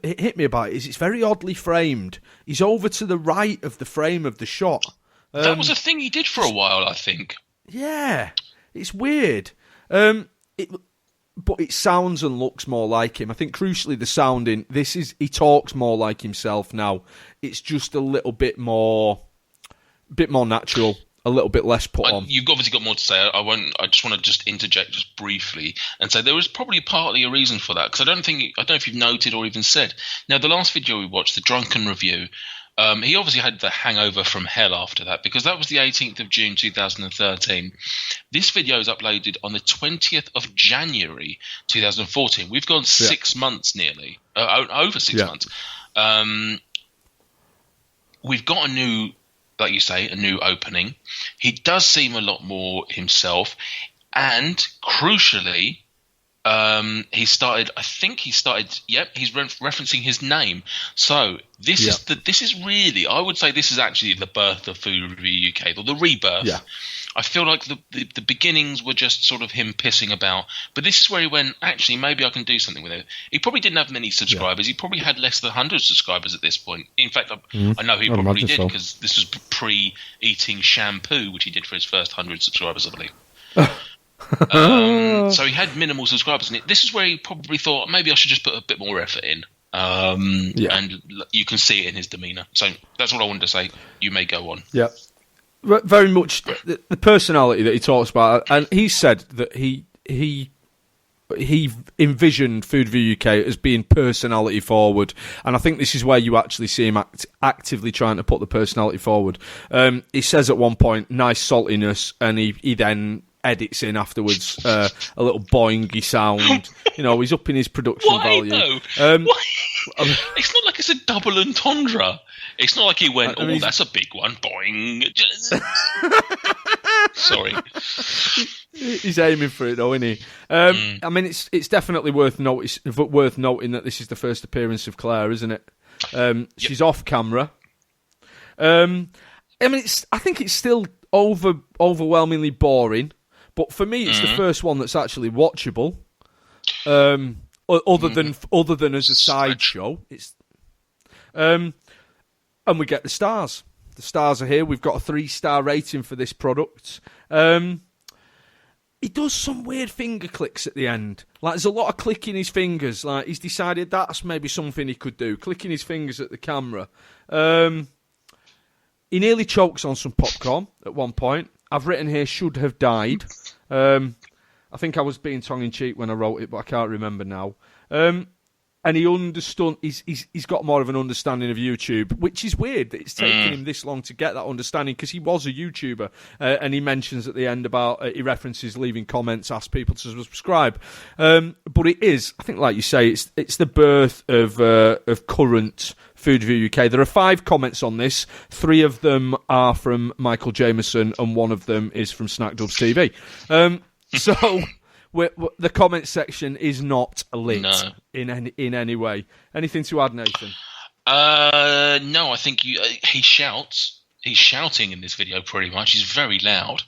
hit me about it is it's very oddly framed. He's over to the right of the frame of the shot. That was a thing he did for a while, I think. Yeah, it's weird. But it sounds and looks more like him. I think crucially the sounding, he talks more like himself now. It's just a little bit more natural, a little bit less put on. You've obviously got more to say. I just want to interject just briefly and say there was probably partly a reason for that, because I don't know if you've noted or even said. Now, the last video we watched, the Drunken Review, he obviously had the hangover from hell after that, because that was the 18th of June 2013. This video is uploaded on the 20th of January 2014. We've gone 6 months nearly, over 6 months. We've got a new, like you say, a new opening. He does seem a lot more himself, and crucially, he's referencing his name. So this is really, I would say this is actually the birth of Food Review UK, or the rebirth. Yeah. I feel like the beginnings were just sort of him pissing about, but this is where he went, actually, maybe I can do something with it. He probably didn't have many subscribers. He probably had less than 100 subscribers at this point. In fact, I know he probably did, because this was pre-eating shampoo, which he did for his first 100 subscribers, I believe. So he had minimal subscribers, and this is where he probably thought, maybe I should just put a bit more effort in. And you can see it in his demeanour. So that's what I wanted to say. You may go on. Yeah. Very much the personality that he talks about, and he said that he envisioned Food Review UK as being personality forward, and I think this is where you actually see him actively trying to put the personality forward. He says at one point, nice saltiness, and he then edits in afterwards a little boingy sound. You know, he's upping his production value. Why? It's not like it's a double entendre. It's not like he went, that's a big one, boing. Sorry. He's aiming for it, though, isn't he? I mean, it's definitely worth noting that this is the first appearance of Claire, isn't it? She's off camera. I mean, I think it's still overwhelmingly boring, but for me, it's the first one that's actually watchable. Other than as a sideshow, it's. And we get the stars. The stars are here. We've got a 3-star rating for this product. He does some weird finger clicks at the end. Like, there's a lot of clicking his fingers. Like, he's decided that's maybe something he could do. Clicking his fingers at the camera. He nearly chokes on some popcorn at one point. I've written here should have died. I think I was being tongue-in-cheek when I wrote it, but I can't remember now. And he understood. He's got more of an understanding of YouTube, which is weird that it's taken him this long to get that understanding because he was a YouTuber. And he mentions at the end about he references leaving comments, ask people to subscribe. But it is, I think, like you say, it's the birth of current Food Review UK. There are 5 comments on this. 3 of them are from Michael Jameson, and 1 of them is from Snackdubs TV. So. The comment section is not lit in any way. Anything to add, Nathan? No, I think he shouts. He's shouting in this video pretty much. He's very loud.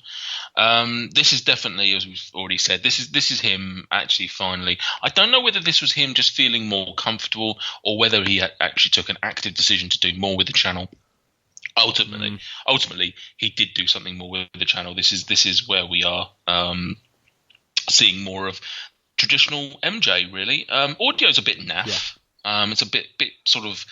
This is definitely, as we've already said, this is him actually finally. I don't know whether this was him just feeling more comfortable or whether he actually took an active decision to do more with the channel. Ultimately, he did do something more with the channel. This is where we are. Seeing more of traditional MJ, really. Audio's a bit naff. Yeah. It's a bit sort of.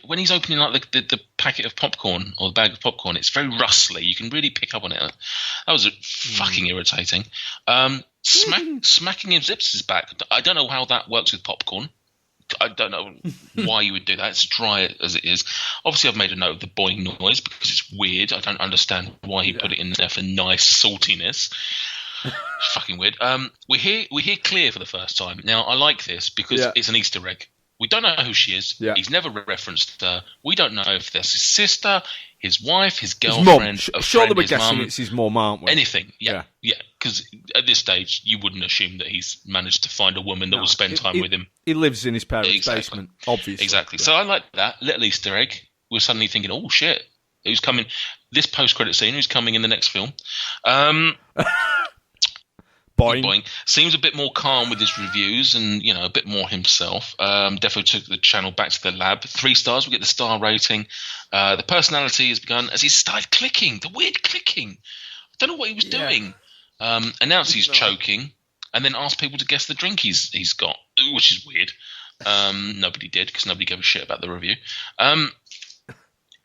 When he's opening like the packet of popcorn or the bag of popcorn, it's very rustly. You can really pick up on it. That was fucking irritating. Smacking his lips is back. I don't know how that works with popcorn. I don't know why you would do that. It's dry as it is. Obviously, I've made a note of the boing noise because it's weird. I don't understand why he put it in there for nice saltiness. Fucking weird. We hear Clear for the first time. Now, I like this because it's an Easter egg. We don't know who she is. Yeah. He's never referenced her. We don't know if that's his sister, his wife, his girlfriend, surely we're guessing it's his mum, aren't we? Anything. Yeah. Because at this stage, you wouldn't assume that he's managed to find a woman that will spend time with him. He lives in his parents' basement, obviously. Exactly. So I like that little Easter egg. We're suddenly thinking, oh shit, who's coming? This post-credit scene, who's coming in the next film? Boing. Seems a bit more calm with his reviews and, a bit more himself. Definitely took the channel back to the lab. 3 stars, we get the star rating. The personality has begun as he started clicking, the weird clicking. I don't know what he was doing. Announced he's choking and then asked people to guess the drink he's got, which is weird. Nobody did because nobody gave a shit about the review.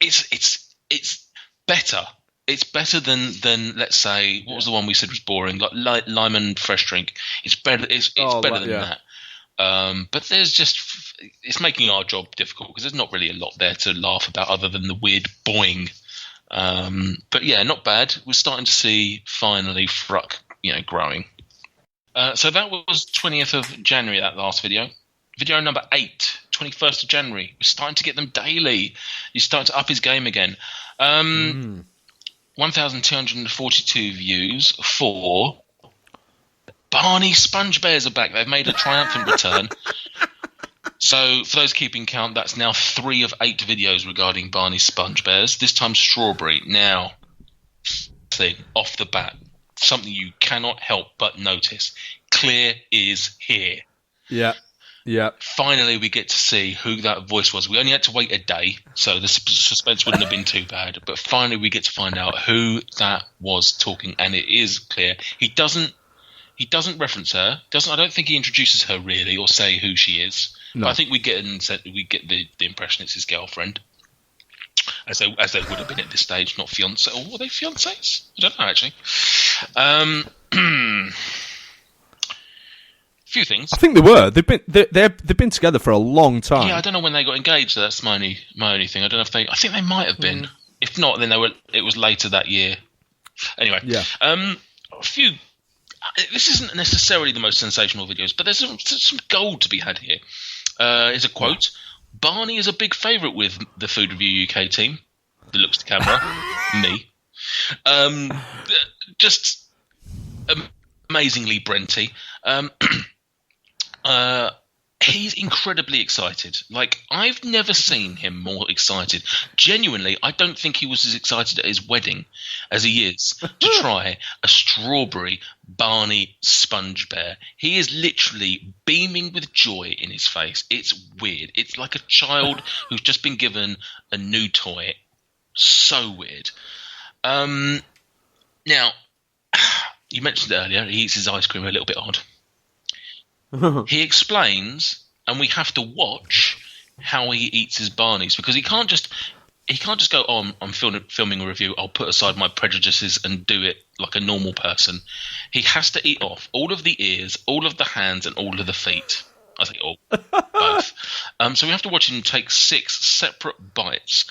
It's better. It's better than let's say, what was the one we said was boring, like lemon fresh drink. It's better. It's better than that. But there's it's making our job difficult because there's not really a lot there to laugh about other than the weird boing. But yeah, not bad. We're starting to see finally FRUK, growing. So that was 20th of January. That last video. Video number 8, 21st of January. We're starting to get them daily. He's starting to up his game again. 1,242 views for Barney Sponge Bears are back. They've made a triumphant return. So for those keeping count, that's now 3 of 8 videos regarding Barney Sponge Bears. This time strawberry. Now, off the bat, something you cannot help but notice. Clear is here. Yeah. Yeah. Finally, we get to see who that voice was. We only had to wait a day, so the suspense wouldn't have been too bad. But finally, we get to find out who that was talking, and it is Clear. He doesn't reference her. I don't think he introduces her really, or say who she is. No. But I think we get the impression it's his girlfriend, as they would have been at this stage, not fiance. Or were they fiancés? I don't know actually. Few things. I think they were. They've been together for a long time. Yeah, I don't know when they got engaged. That's my only thing. I don't know if I think they might have been. If not, then it was later that year. Anyway, yeah. A few. This isn't necessarily the most sensational videos, but there's some gold to be had here. Here's a quote: "Barney is a big favourite with the Food Review UK team." The looks to camera, me. Just amazingly Brenty. He's incredibly excited. Like, I've never seen him more excited. Genuinely, I don't think he was as excited at his wedding as he is to try a strawberry Barney Sponge Bear. He is literally beaming with joy in his face. It's weird. It's like a child who's just been given a new toy. So weird. Now, you mentioned it earlier, he eats his ice cream a little bit odd. He explains, and we have to watch how he eats his Barneys, because he can't just he can't just go, "Oh, I'm filming a review. I'll put aside my prejudices and do it like a normal person." He has to eat off all of the ears, all of the hands, and all of the feet. I think all both. So we have to watch him take 6 separate bites,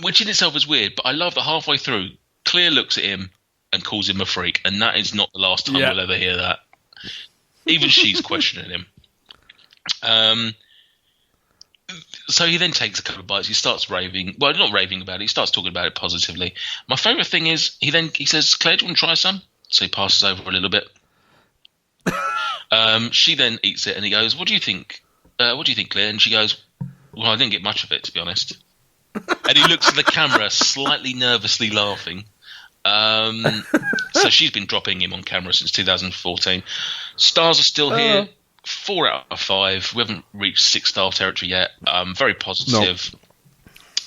which in itself is weird. But I love that halfway through, Claire looks at him and calls him a freak, and that is not the last time we'll ever hear that. Even she's questioning him. So he then takes a couple of bites. He starts raving. Well, not raving about it. He starts talking about it positively. My favourite thing is he says, "Claire, do you want to try some?" So he passes over a little bit. She then eats it, and he goes, "What do you think? What do you think, Claire?" And she goes, "Well, I didn't get much of it, to be honest." And he looks at the camera, slightly nervously laughing. So she's been dropping him on camera since 2014. Stars are still here. 4 out of 5. We haven't reached 6-star territory yet. Very positive. No.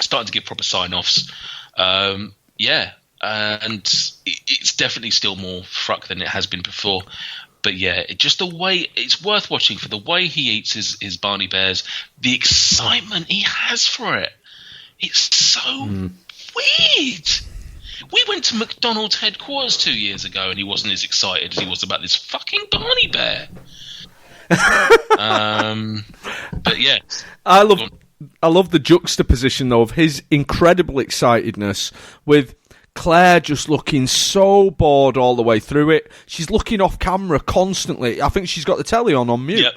Starting to give proper sign-offs. And it's definitely still more FRUK than it has been before. But yeah, just the way it's worth watching for the way he eats his Barney Bears, the excitement he has for it. It's so weird. We went to McDonald's headquarters 2 years ago, and he wasn't as excited as he was about this fucking Barney Bear. But yeah, I love the juxtaposition though of his incredible excitedness with Claire just looking so bored all the way through it. She's looking off camera constantly. I think she's got the telly on mute.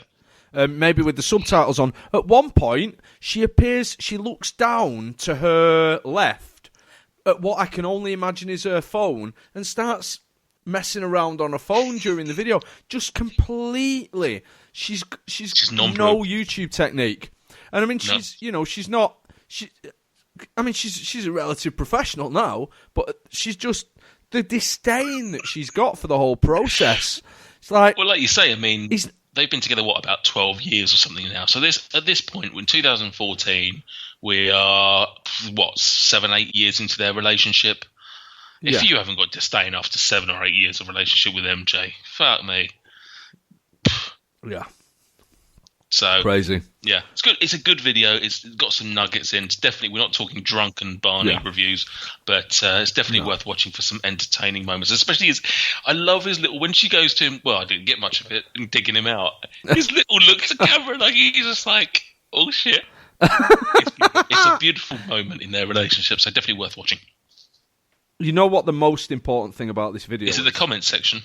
Yep. Maybe with the subtitles on. At one point, she looks down to her left at what I can only imagine is her phone and starts messing around on her phone during the video. Just completely. She's She's no YouTube technique. And I mean, she's a relative professional now, but she's just the disdain that she's got for the whole process. It's like, well, like you say, I mean, they've been together about 12 years or something now. So at this point, in 2014, we are 7-8 years into their relationship. If you haven't got disdain after 7 or 8 years of relationship with MJ, fuck me. Yeah. So crazy. Yeah, it's good. It's a good video. It's got some nuggets in. It's definitely, we're not talking drunken Barney reviews, but it's definitely worth watching for some entertaining moments. Especially I love his little, when she goes to him. Well, I didn't get much of it in digging him out. His little look at the camera, like he's just like, oh shit. It's a beautiful moment in their relationship. So definitely worth watching. You know what the most important thing about this video is? It the comments section?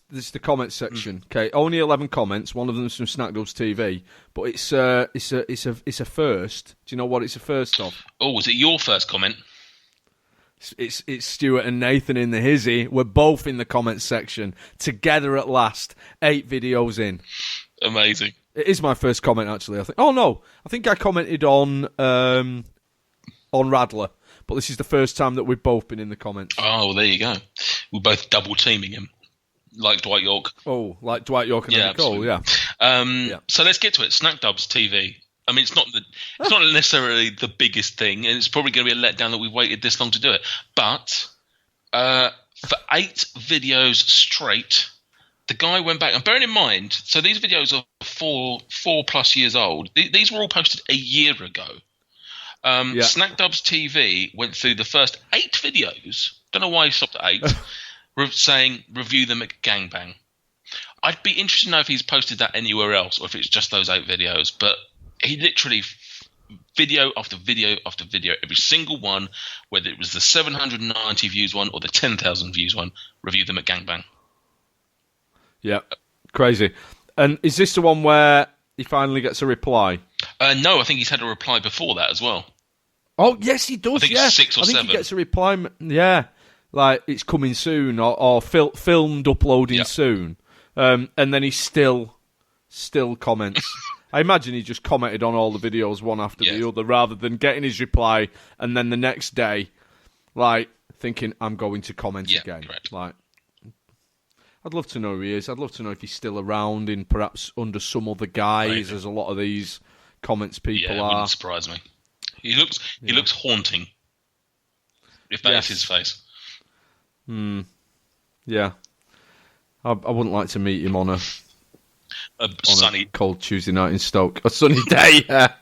This is the comments section. Okay, only 11 comments. One of them's from Snackdubs TV, but it's a first. Do you know what it's a first of? Oh, was it your first comment? It's Stuart and Nathan in the hizzy. We're both in the comments section together at last. 8 videos in. Amazing. It is my first comment actually. I think. Oh no, I think I commented on Radler, but this is the first time that we've both been in the comments. Oh, well, there you go. We're both double teaming him. Like Dwight York. Oh, like Dwight York and Nicole, yeah. So let's get to it. Snackdubs TV. I mean, it's not necessarily the biggest thing, and it's probably going to be a letdown that we've waited this long to do it. But for 8 videos straight, the guy went back. And bearing in mind, so these videos are 4+ years old. These were all posted a year ago. Snackdubs TV went through the first 8 videos. Don't know why he stopped at 8. Saying review them at gangbang. I'd be interested to know if he's posted that anywhere else or if it's just those 8 videos. But he literally video after video after video, every single one, whether it was the 790 views one or the 10,000 views one, review them at gangbang. Yeah, crazy. And is this the one where he finally gets a reply? No, I think he's had a reply before that as well. Oh yes, he does. I think it's 6 or 7. I think he gets a reply. Yeah. Like, it's coming soon, or filmed uploading soon. And then he still comments. I imagine he just commented on all the videos one after the other, rather than getting his reply, and then the next day, like, thinking, I'm going to comment again. Correct. Like, I'd love to know who he is. I'd love to know if he's still around, in perhaps under some other guise, as a lot of these comments people are. It wouldn't surprise me. He looks haunting, if that is his face. Yeah, I wouldn't like to meet him on a sunny, cold Tuesday night in Stoke. A sunny day, yeah.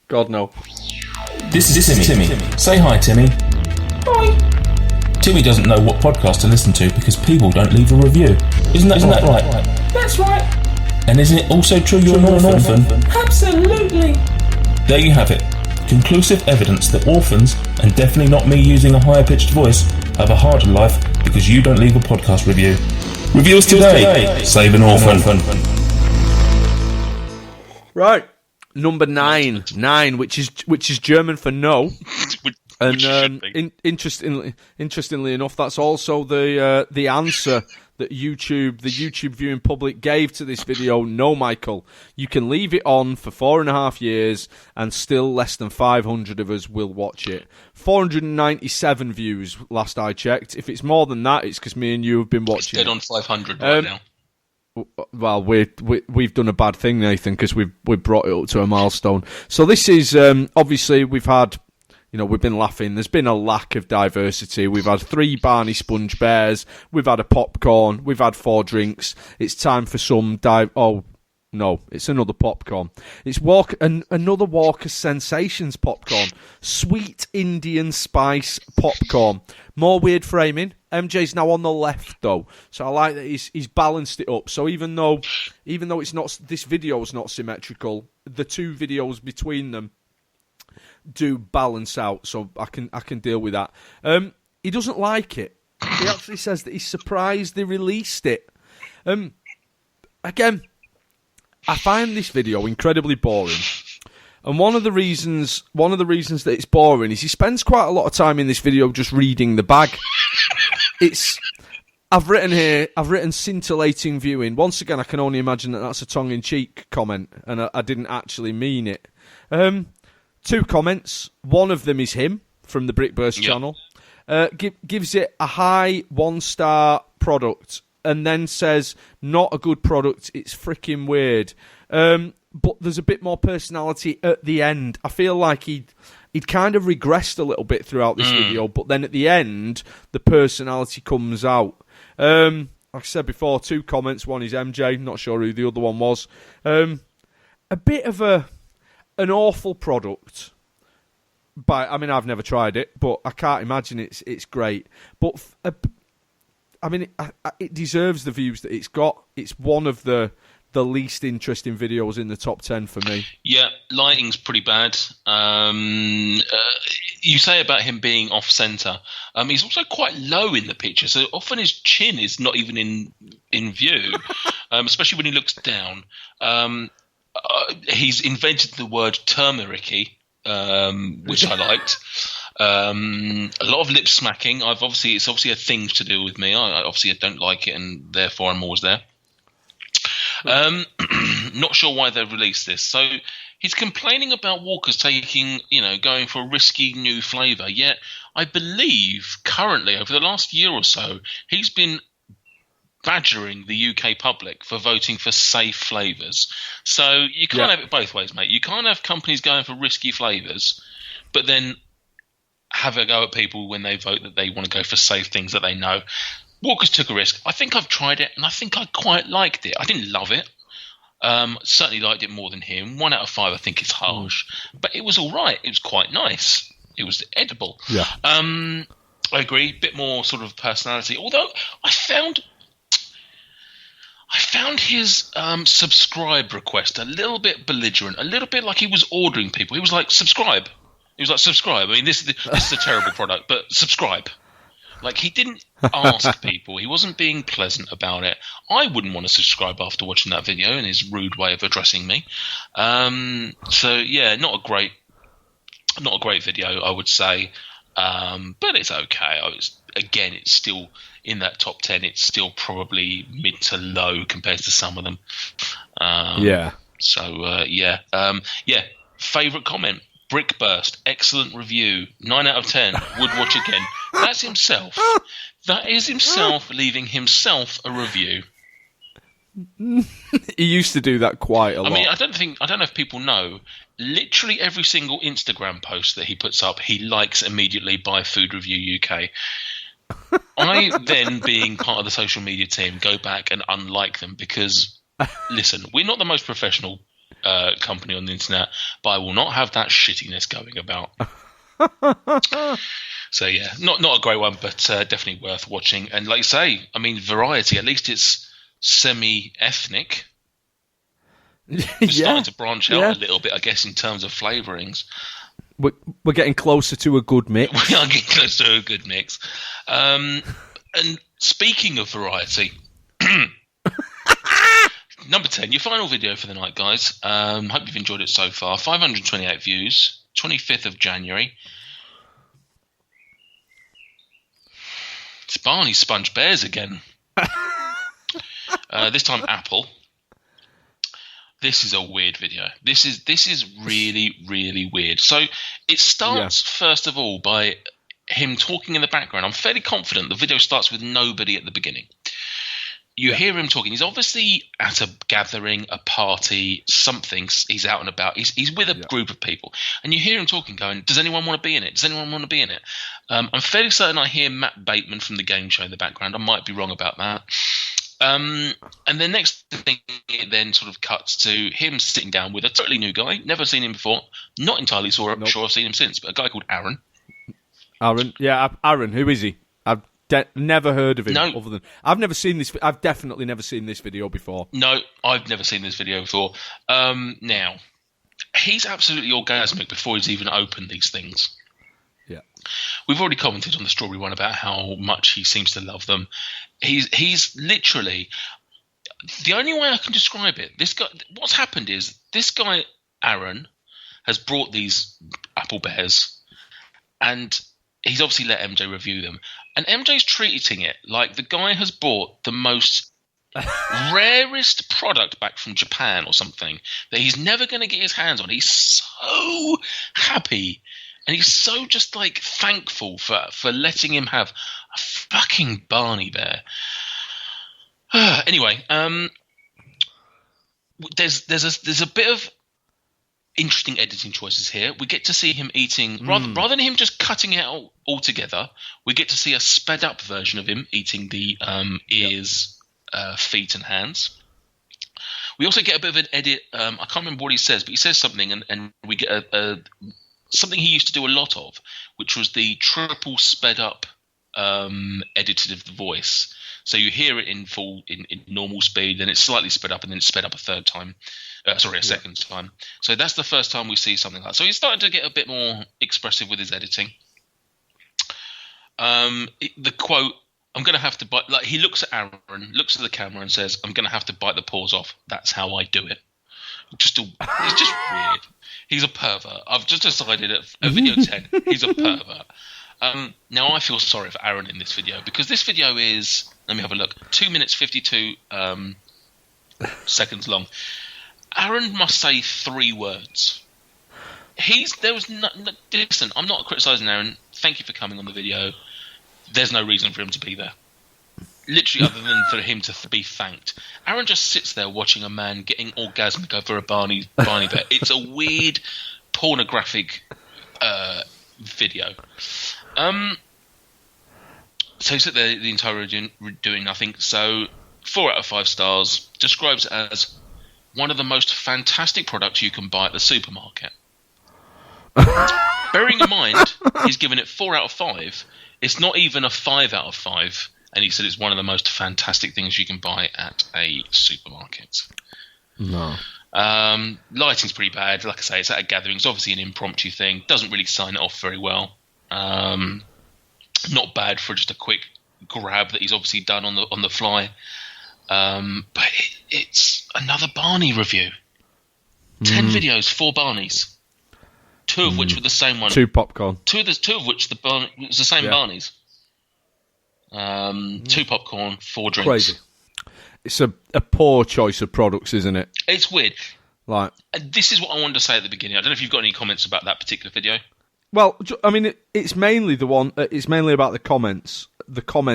God, no. This is Timmy. Say hi, Timmy. Hi. Timmy doesn't know what podcast to listen to because people don't leave a review. Isn't that right? That's right. And isn't it also true you're not an orphan? Absolutely. There you have it. Conclusive evidence that orphans, and definitely not me using a higher pitched voice, have a harder life because you don't leave a podcast review. Reviews today. Save an orphan. Right. Number 9, which is German for no. And interestingly enough, that's also the answer that the YouTube viewing public gave to this video. No, Michael, you can leave it on for 4.5 years and still less than 500 of us will watch it. 497 views last I checked. If it's more than that, it's because me and you have been watching. It's dead on 500 right now. Well, we've done a bad thing, Nathan, because we've brought it up to a milestone. So this is obviously we've been laughing. There's been a lack of diversity. We've had 3 Barney Sponge Bears. We've had a popcorn. We've had 4 drinks. It's time for some Oh no, it's another popcorn. It's another Walker Sensations popcorn. Sweet Indian spice popcorn. More weird framing. MJ's now on the left though, so I like that he's balanced it up. So even though it's not, this video is not symmetrical, the 2 videos between them do balance out. So I can deal with that. He doesn't like it. He actually says that he's surprised they released it. Again, I find this video incredibly boring. And one of the reasons that it's boring is he spends quite a lot of time in this video just reading the bag. I've written scintillating viewing. Once again, I can only imagine that that's a tongue-in-cheek comment, and I didn't actually mean it. 2 comments. One of them is him from the Brickburst channel. Gives it a high 1-star product, and then says, not a good product, it's freaking weird. But there's a bit more personality at the end. I feel like he'd kind of regressed a little bit throughout this video, but then at the end, the personality comes out. Like I said before, 2 comments. One is MJ, not sure who the other one was. A bit of an awful product. I've never tried it, but I can't imagine it's great. But it deserves the views that it's got. It's one of the least interesting videos in the top 10 for me. Yeah, lighting's pretty bad. You say about him being off-centre. He's also quite low in the picture, so often his chin is not even in view, especially when he looks down. He's invented the word turmeric-y, which I liked. A lot of lip smacking. It's obviously a thing to do with me. I don't like it, and therefore I'm always there. Not sure why they released this. So he's complaining about Walker's going for a risky new flavour. Yet I believe currently, over the last year or so, he's been badgering the UK public for voting for safe flavours. So you can't have it both ways, mate. You can't have companies going for risky flavours, but then have a go at people when they vote that they want to go for safe things that they know. Walker's took a risk. I think I've tried it, and I think I quite liked it. I didn't love it. Certainly liked it more than him. 1 out of 5, I think it's harsh. But it was all right. It was quite nice. It was edible. Yeah. I agree. Bit more sort of personality. Although I found his subscribe request a little bit belligerent, a little bit like he was ordering people. He was like, subscribe. He was like, subscribe. I mean, this is a terrible product, but subscribe. Like, he didn't ask people. He wasn't being pleasant about it. I wouldn't want to subscribe after watching that video and his rude way of addressing me. So, yeah, not a great video, I would say. But it's okay. It's still in that top 10. It's still probably mid to low compared to some of them. So, favourite comment. Brickburst, excellent review, 9 out of 10, would watch again. That's himself. That is himself leaving himself a review. He used to do that quite a lot. I mean, I don't know if people know, literally every single Instagram post that he puts up, he likes immediately by Food Review UK. I then, being part of the social media team, go back and unlike them because, listen, we're not the most professional company on the internet, but I will not have that shittiness going about. So yeah, not a great one, but definitely worth watching. And like you say, I mean, variety. At least it's semi-ethnic. We're starting to branch out a little bit, I guess, in terms of flavourings. We're getting closer to a good mix. We are getting closer to a good mix. And speaking of variety, number 10, your final video for the night, guys. Hope you've enjoyed it so far. 528 views, 25th of January. It's Barney Sponge Bears again. This time Apple. This is a weird video. This is really, really weird. So it starts first of all by him talking in the background. I'm fairly confident the video starts with nobody at the beginning. You hear him talking. He's obviously at a gathering, a party, something. He's out and about. He's with a group of people. And you hear him talking, going, does anyone want to be in it? Does anyone want to be in it? I'm fairly certain I hear Matt Bateman from the game show in the background. I might be wrong about that. And the next thing, it then sort of cuts to him sitting down with a totally new guy. Never seen him before. Not entirely sure I've seen him since, but a guy called Aaron. Aaron. Who is he? I've never heard of him. No. Other than I've never seen this. I've definitely never seen this video before. No, I've never seen this video before. Now, he's absolutely orgasmic before he's even opened these things. Yeah. We've already commented on the Strawberry one about how much he seems to love them. He's literally the only way I can describe it. This guy. What's happened is this guy Aaron has brought these apple bears, and he's obviously let MJ review them. And MJ's treating it like the guy has bought the most rarest product back from Japan or something that he's never going to get his hands on. He's so happy. And he's so just like thankful for letting him have a fucking Barney bear. Anyway, there's a bit of interesting editing choices here. We get to see him eating rather than him just cutting it out altogether. We get to see a sped up version of him eating the ears, feet, and hands. We also get a bit of an edit. I can't remember what he says, but he says something, and we get a something he used to do a lot of, which was the triple sped up edited of the voice. So you hear it in full in normal speed, then it's slightly sped up, and then it's sped up a second time. So that's the first time we see something like that. So he's starting to get a bit more expressive with his editing. The quote, I'm going to have to bite, like he looks at Aaron, looks at the camera and says, I'm going to have to bite the paws off. That's how I do it. It's just weird. He's a pervert. I've just decided at video 10, he's a pervert. Now I feel sorry for Aaron in this video because this video is, let me have a look, 2 minutes 52 seconds long. Aaron must say 3 words. Listen, I'm not criticising Aaron. Thank you for coming on the video. There's no reason for him to be there. Literally, other than for him to be thanked. Aaron just sits there watching a man getting orgasmic over a Barney bear. It's a weird, pornographic video. So he's at the entire doing nothing. So 4 out of 5 stars. Describes it as one of the most fantastic products you can buy at the supermarket. Bearing in mind, he's given it 4 out of 5. It's not even a 5 out of 5. And he said it's one of the most fantastic things you can buy at a supermarket. No. Lighting's pretty bad. Like I say, it's at a gathering. It's obviously an impromptu thing. Doesn't really sign it off very well. Not bad for just a quick grab that he's obviously done on the fly. But it's another Barney review. 10 videos, 4 Barneys. 2 of which were the same one. 2 popcorn. 2 of which was the same Barneys. 2 popcorn, 4 drinks. Crazy. It's a poor choice of products, isn't it? It's weird. Like, this is what I wanted to say at the beginning. I don't know if you've got any comments about that particular video. well, I mean, it's mainly the one. It's mainly about the comments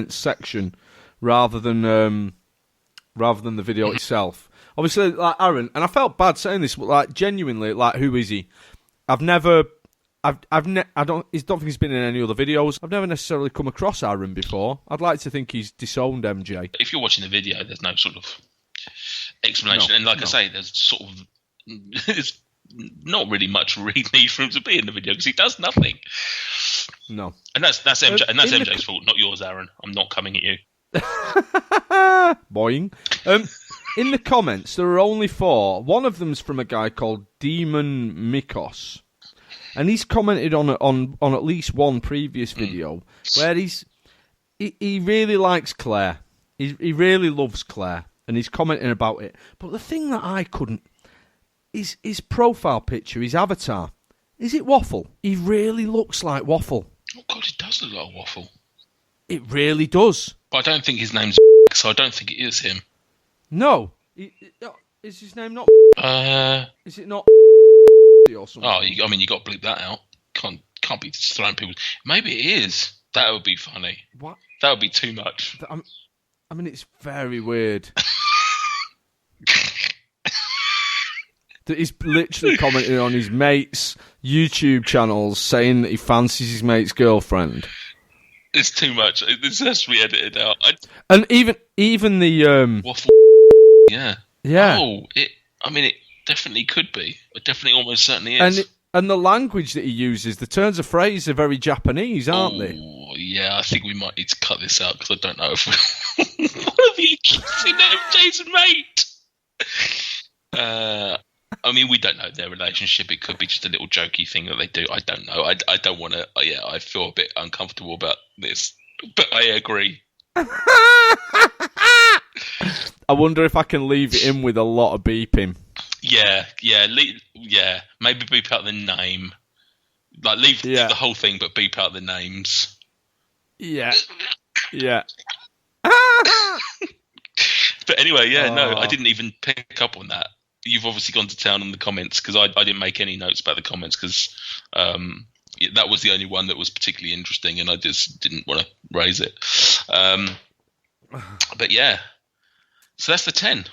section, rather than the video itself. Obviously, like Aaron, and I felt bad saying this, but like genuinely, like who is he? I've never I don't think he's been in any other videos. I've never necessarily come across Aaron before. I'd like to think he's disowned MJ. If you're watching the video, there's no sort of explanation, and I say, there's sort of there's not really much need for him to be in the video because he does nothing. No, and that's MJ, and that's MJ's fault, not yours, Aaron. I'm not coming at you. Boing. In the comments, there are only 4. One of them's from a guy called Demon Mikos, and he's commented on at least one previous video where he really likes Claire. He really loves Claire, and he's commenting about it. But the thing that I couldn't is his profile picture, his avatar. Is it Waffle? He really looks like Waffle. Oh God, it does look like Waffle. It really does. But I don't think his name's so I don't think it is him. No. Is his name not? Is it not? Or something? Oh, you got to bleep that out. Can't be just throwing people. Maybe it is. That would be funny. What? That would be too much. I mean, it's very weird. That he's literally commenting on his mate's YouTube channels saying that he fancies his mate's girlfriend. It's too much. This has to be edited out. And even the Waffle. Yeah. Oh, it definitely could be. It definitely almost certainly is. And the language that he uses, the turns of phrase are very Japanese, aren't they? Yeah, I think we might need to cut this out because I don't know if one of you kissing MJ's mate. We don't know their relationship. It could be just a little jokey thing that they do. I don't know. I don't want to. I feel a bit uncomfortable about this, but I agree. I wonder if I can leave it in with a lot of beeping. Yeah. Maybe beep out the name. Like leave the whole thing, but beep out the names. Yeah. But anyway, no, I didn't even pick up on that. You've obviously gone to town on the comments because I didn't make any notes about the comments because that was the only one that was particularly interesting, and I just didn't want to raise it. But yeah, so that's the 10.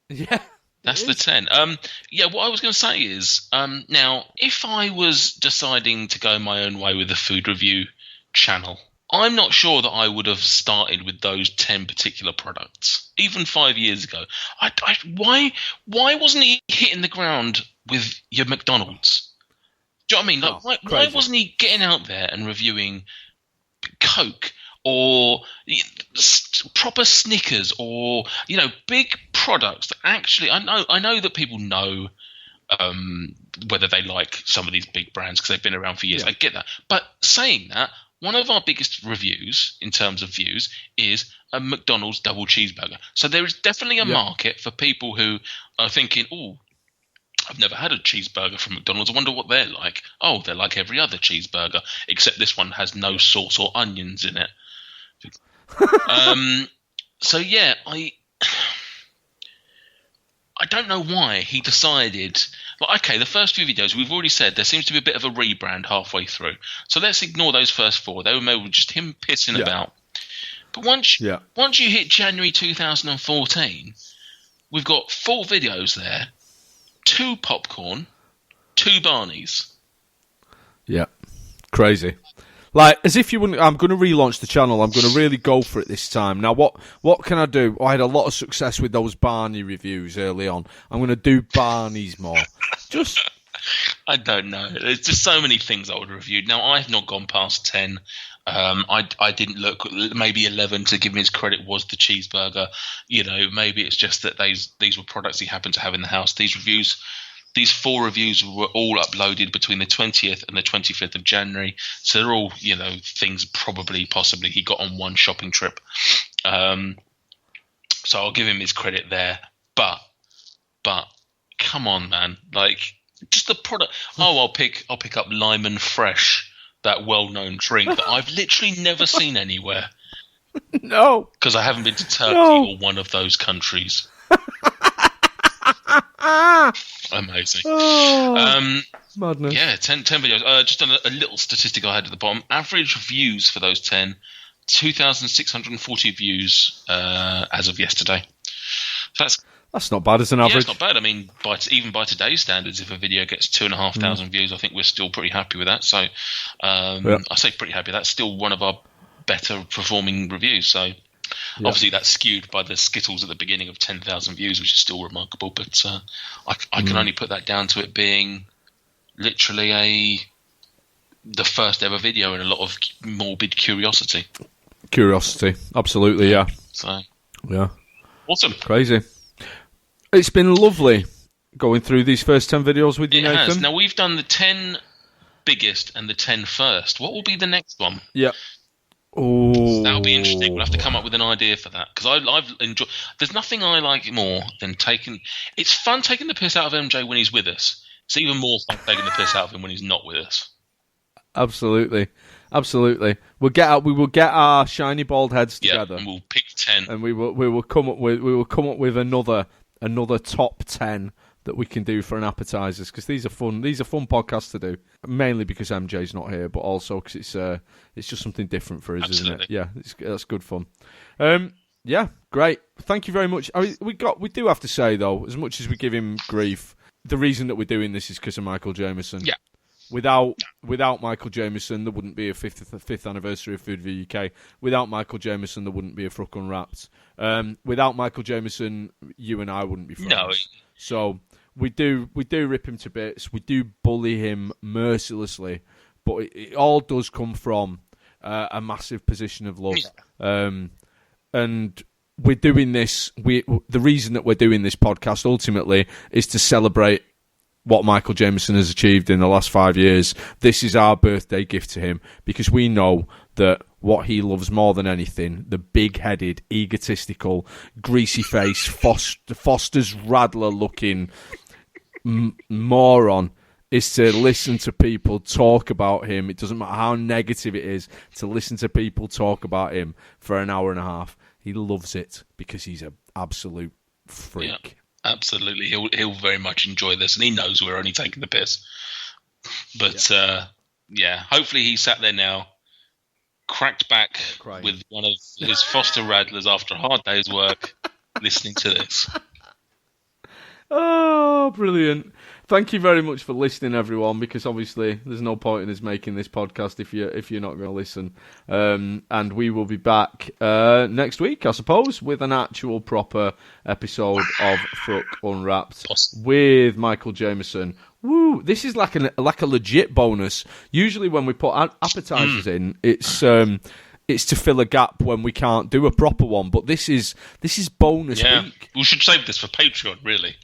Yeah, that's the 10. What I was going to say is now if I was deciding to go my own way with the food review channel, I'm not sure that I would have started with those 10 particular products. Even 5 years ago. Why wasn't he hitting the ground with your McDonald's? Do you know what I mean? Why wasn't he getting out there and reviewing Coke or proper Snickers or, big products that actually... I know that people know whether they like some of these big brands because they've been around for years. Yeah. I get that. But saying that, one of our biggest reviews in terms of views is a McDonald's double cheeseburger. So there is definitely a market for people who are thinking, oh, I've never had a cheeseburger from McDonald's. I wonder what they're like. Oh, they're like every other cheeseburger, except this one has no sauce or onions in it. So yeah, I don't know why he decided. Okay, the first few videos, we've already said there seems to be a bit of a rebrand halfway through. So let's ignore those first 4. They were maybe just him pissing about. But once you hit January 2014, we've got 4 videos there, 2 popcorn, 2 Barneys. Yeah, crazy. Like, as if you wouldn't... I'm going to relaunch the channel. I'm going to really go for it this time. Now, what can I do? I had a lot of success with those Barney reviews early on. I'm going to do Barneys more. I don't know. There's just so many things I would have reviewed. Now, I've not gone past 10. I didn't look. Maybe 11, to give him his credit, was the cheeseburger. Maybe it's just that these were products he happened to have in the house. These 4 reviews were all uploaded between the 20th and the 25th of January. So they're all, things possibly he got on one shopping trip. So I'll give him his credit there. But come on, man. Like, just the product. Oh, I'll pick up Lyman Fresh, that well-known drink that I've literally never seen anywhere. No. Because I haven't been to Turkey or one of those countries. Amazing. Madness. Yeah, 10 videos. Just a little statistic I had at the bottom. Average views for those 10, 2,640 views as of yesterday. So That's not bad as an Yeah, average. it's not bad. I mean, even by today's standards, if a video gets 2,500 views, I think we're still pretty happy with that. So, I say pretty happy. That's still one of our better performing reviews. So, obviously, that's skewed by the Skittles at the beginning of 10,000 views, which is still remarkable. But I can only put that down to it being literally the first ever video and a lot of morbid curiosity. Curiosity, absolutely, yeah. So, yeah, awesome, crazy. It's been lovely going through these first 10 videos with you, Nathan. It has. Now, we've done the 10 biggest and the 10 first. What will be the next one? Yeah. Oh, that'll be interesting. We'll have to come up with an idea for that, because I've enjoyed. There's nothing I like more than taking. It's fun taking the piss out of MJ when he's with us. It's even more fun taking the piss out of him when he's not with us. Absolutely. We will get our shiny bald heads together, and we'll pick 10, and we will come up with another top 10 that we can do for an appetizers, because these are fun podcasts to do, mainly because MJ's not here, but also because it's just something different for us. Absolutely. Isn't it? Yeah, that's good fun. Yeah, great. Thank you very much. We do have to say though, as much as we give him grief, the reason that we're doing this is because of Michael Jameson. Yeah. Without Michael Jameson, there wouldn't be a fifth anniversary of Food v UK. Without Michael Jameson, there wouldn't be a FRUK Unwrapped. Without Michael Jameson, you and I wouldn't be friends. No. So we do rip him to bits. We do bully him mercilessly, but it all does come from a massive position of love. And we're doing this. The reason that we're doing this podcast ultimately is to celebrate what Michael Jameson has achieved in the last 5 years. This is our birthday gift to him, because we know that what he loves more than anything, the big-headed, egotistical, greasy-faced, Foster's Radler-looking moron, is to listen to people talk about him. It doesn't matter how negative it is, to listen to people talk about him for an hour and a half. He loves it because he's an absolute freak. Yeah. Absolutely, he'll very much enjoy this, and he knows we're only taking the piss. But hopefully he sat there now, cracked back with one of his Foster Radlers after a hard day's work, listening to this. Oh, brilliant. Thank you very much for listening, everyone, because obviously there's no point in us making this podcast if you're not going to listen. And we will be back next week, I suppose, with an actual proper episode of FRUK Unwrapped with Michael Jameson. Woo! This is like a legit bonus. Usually when we put appetizers in, it's to fill a gap when we can't do a proper one. But this is bonus week. We should save this for Patreon, really.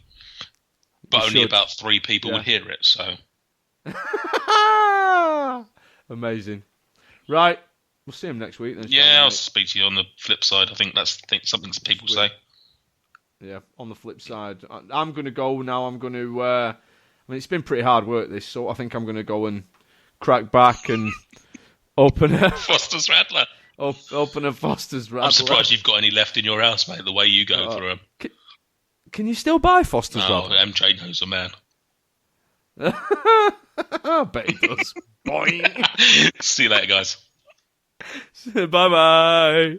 But only about 3 people would hear it, so. Amazing. Right. We'll see him next week then. Yeah, I'll speak to you on the flip side. I think that's something people say. Yeah, on the flip side. I'm going to go now. I'm going to... I mean, it's been pretty hard work, this, so I think I'm going to go and crack back and open a... Foster's Radler. Open a Foster's Radler. I'm surprised you've got any left in your house, mate, the way you go through them. Can you still buy Foster's Radler? MJ knows a man. I bet he does. Boing. See you later, guys. Bye-bye.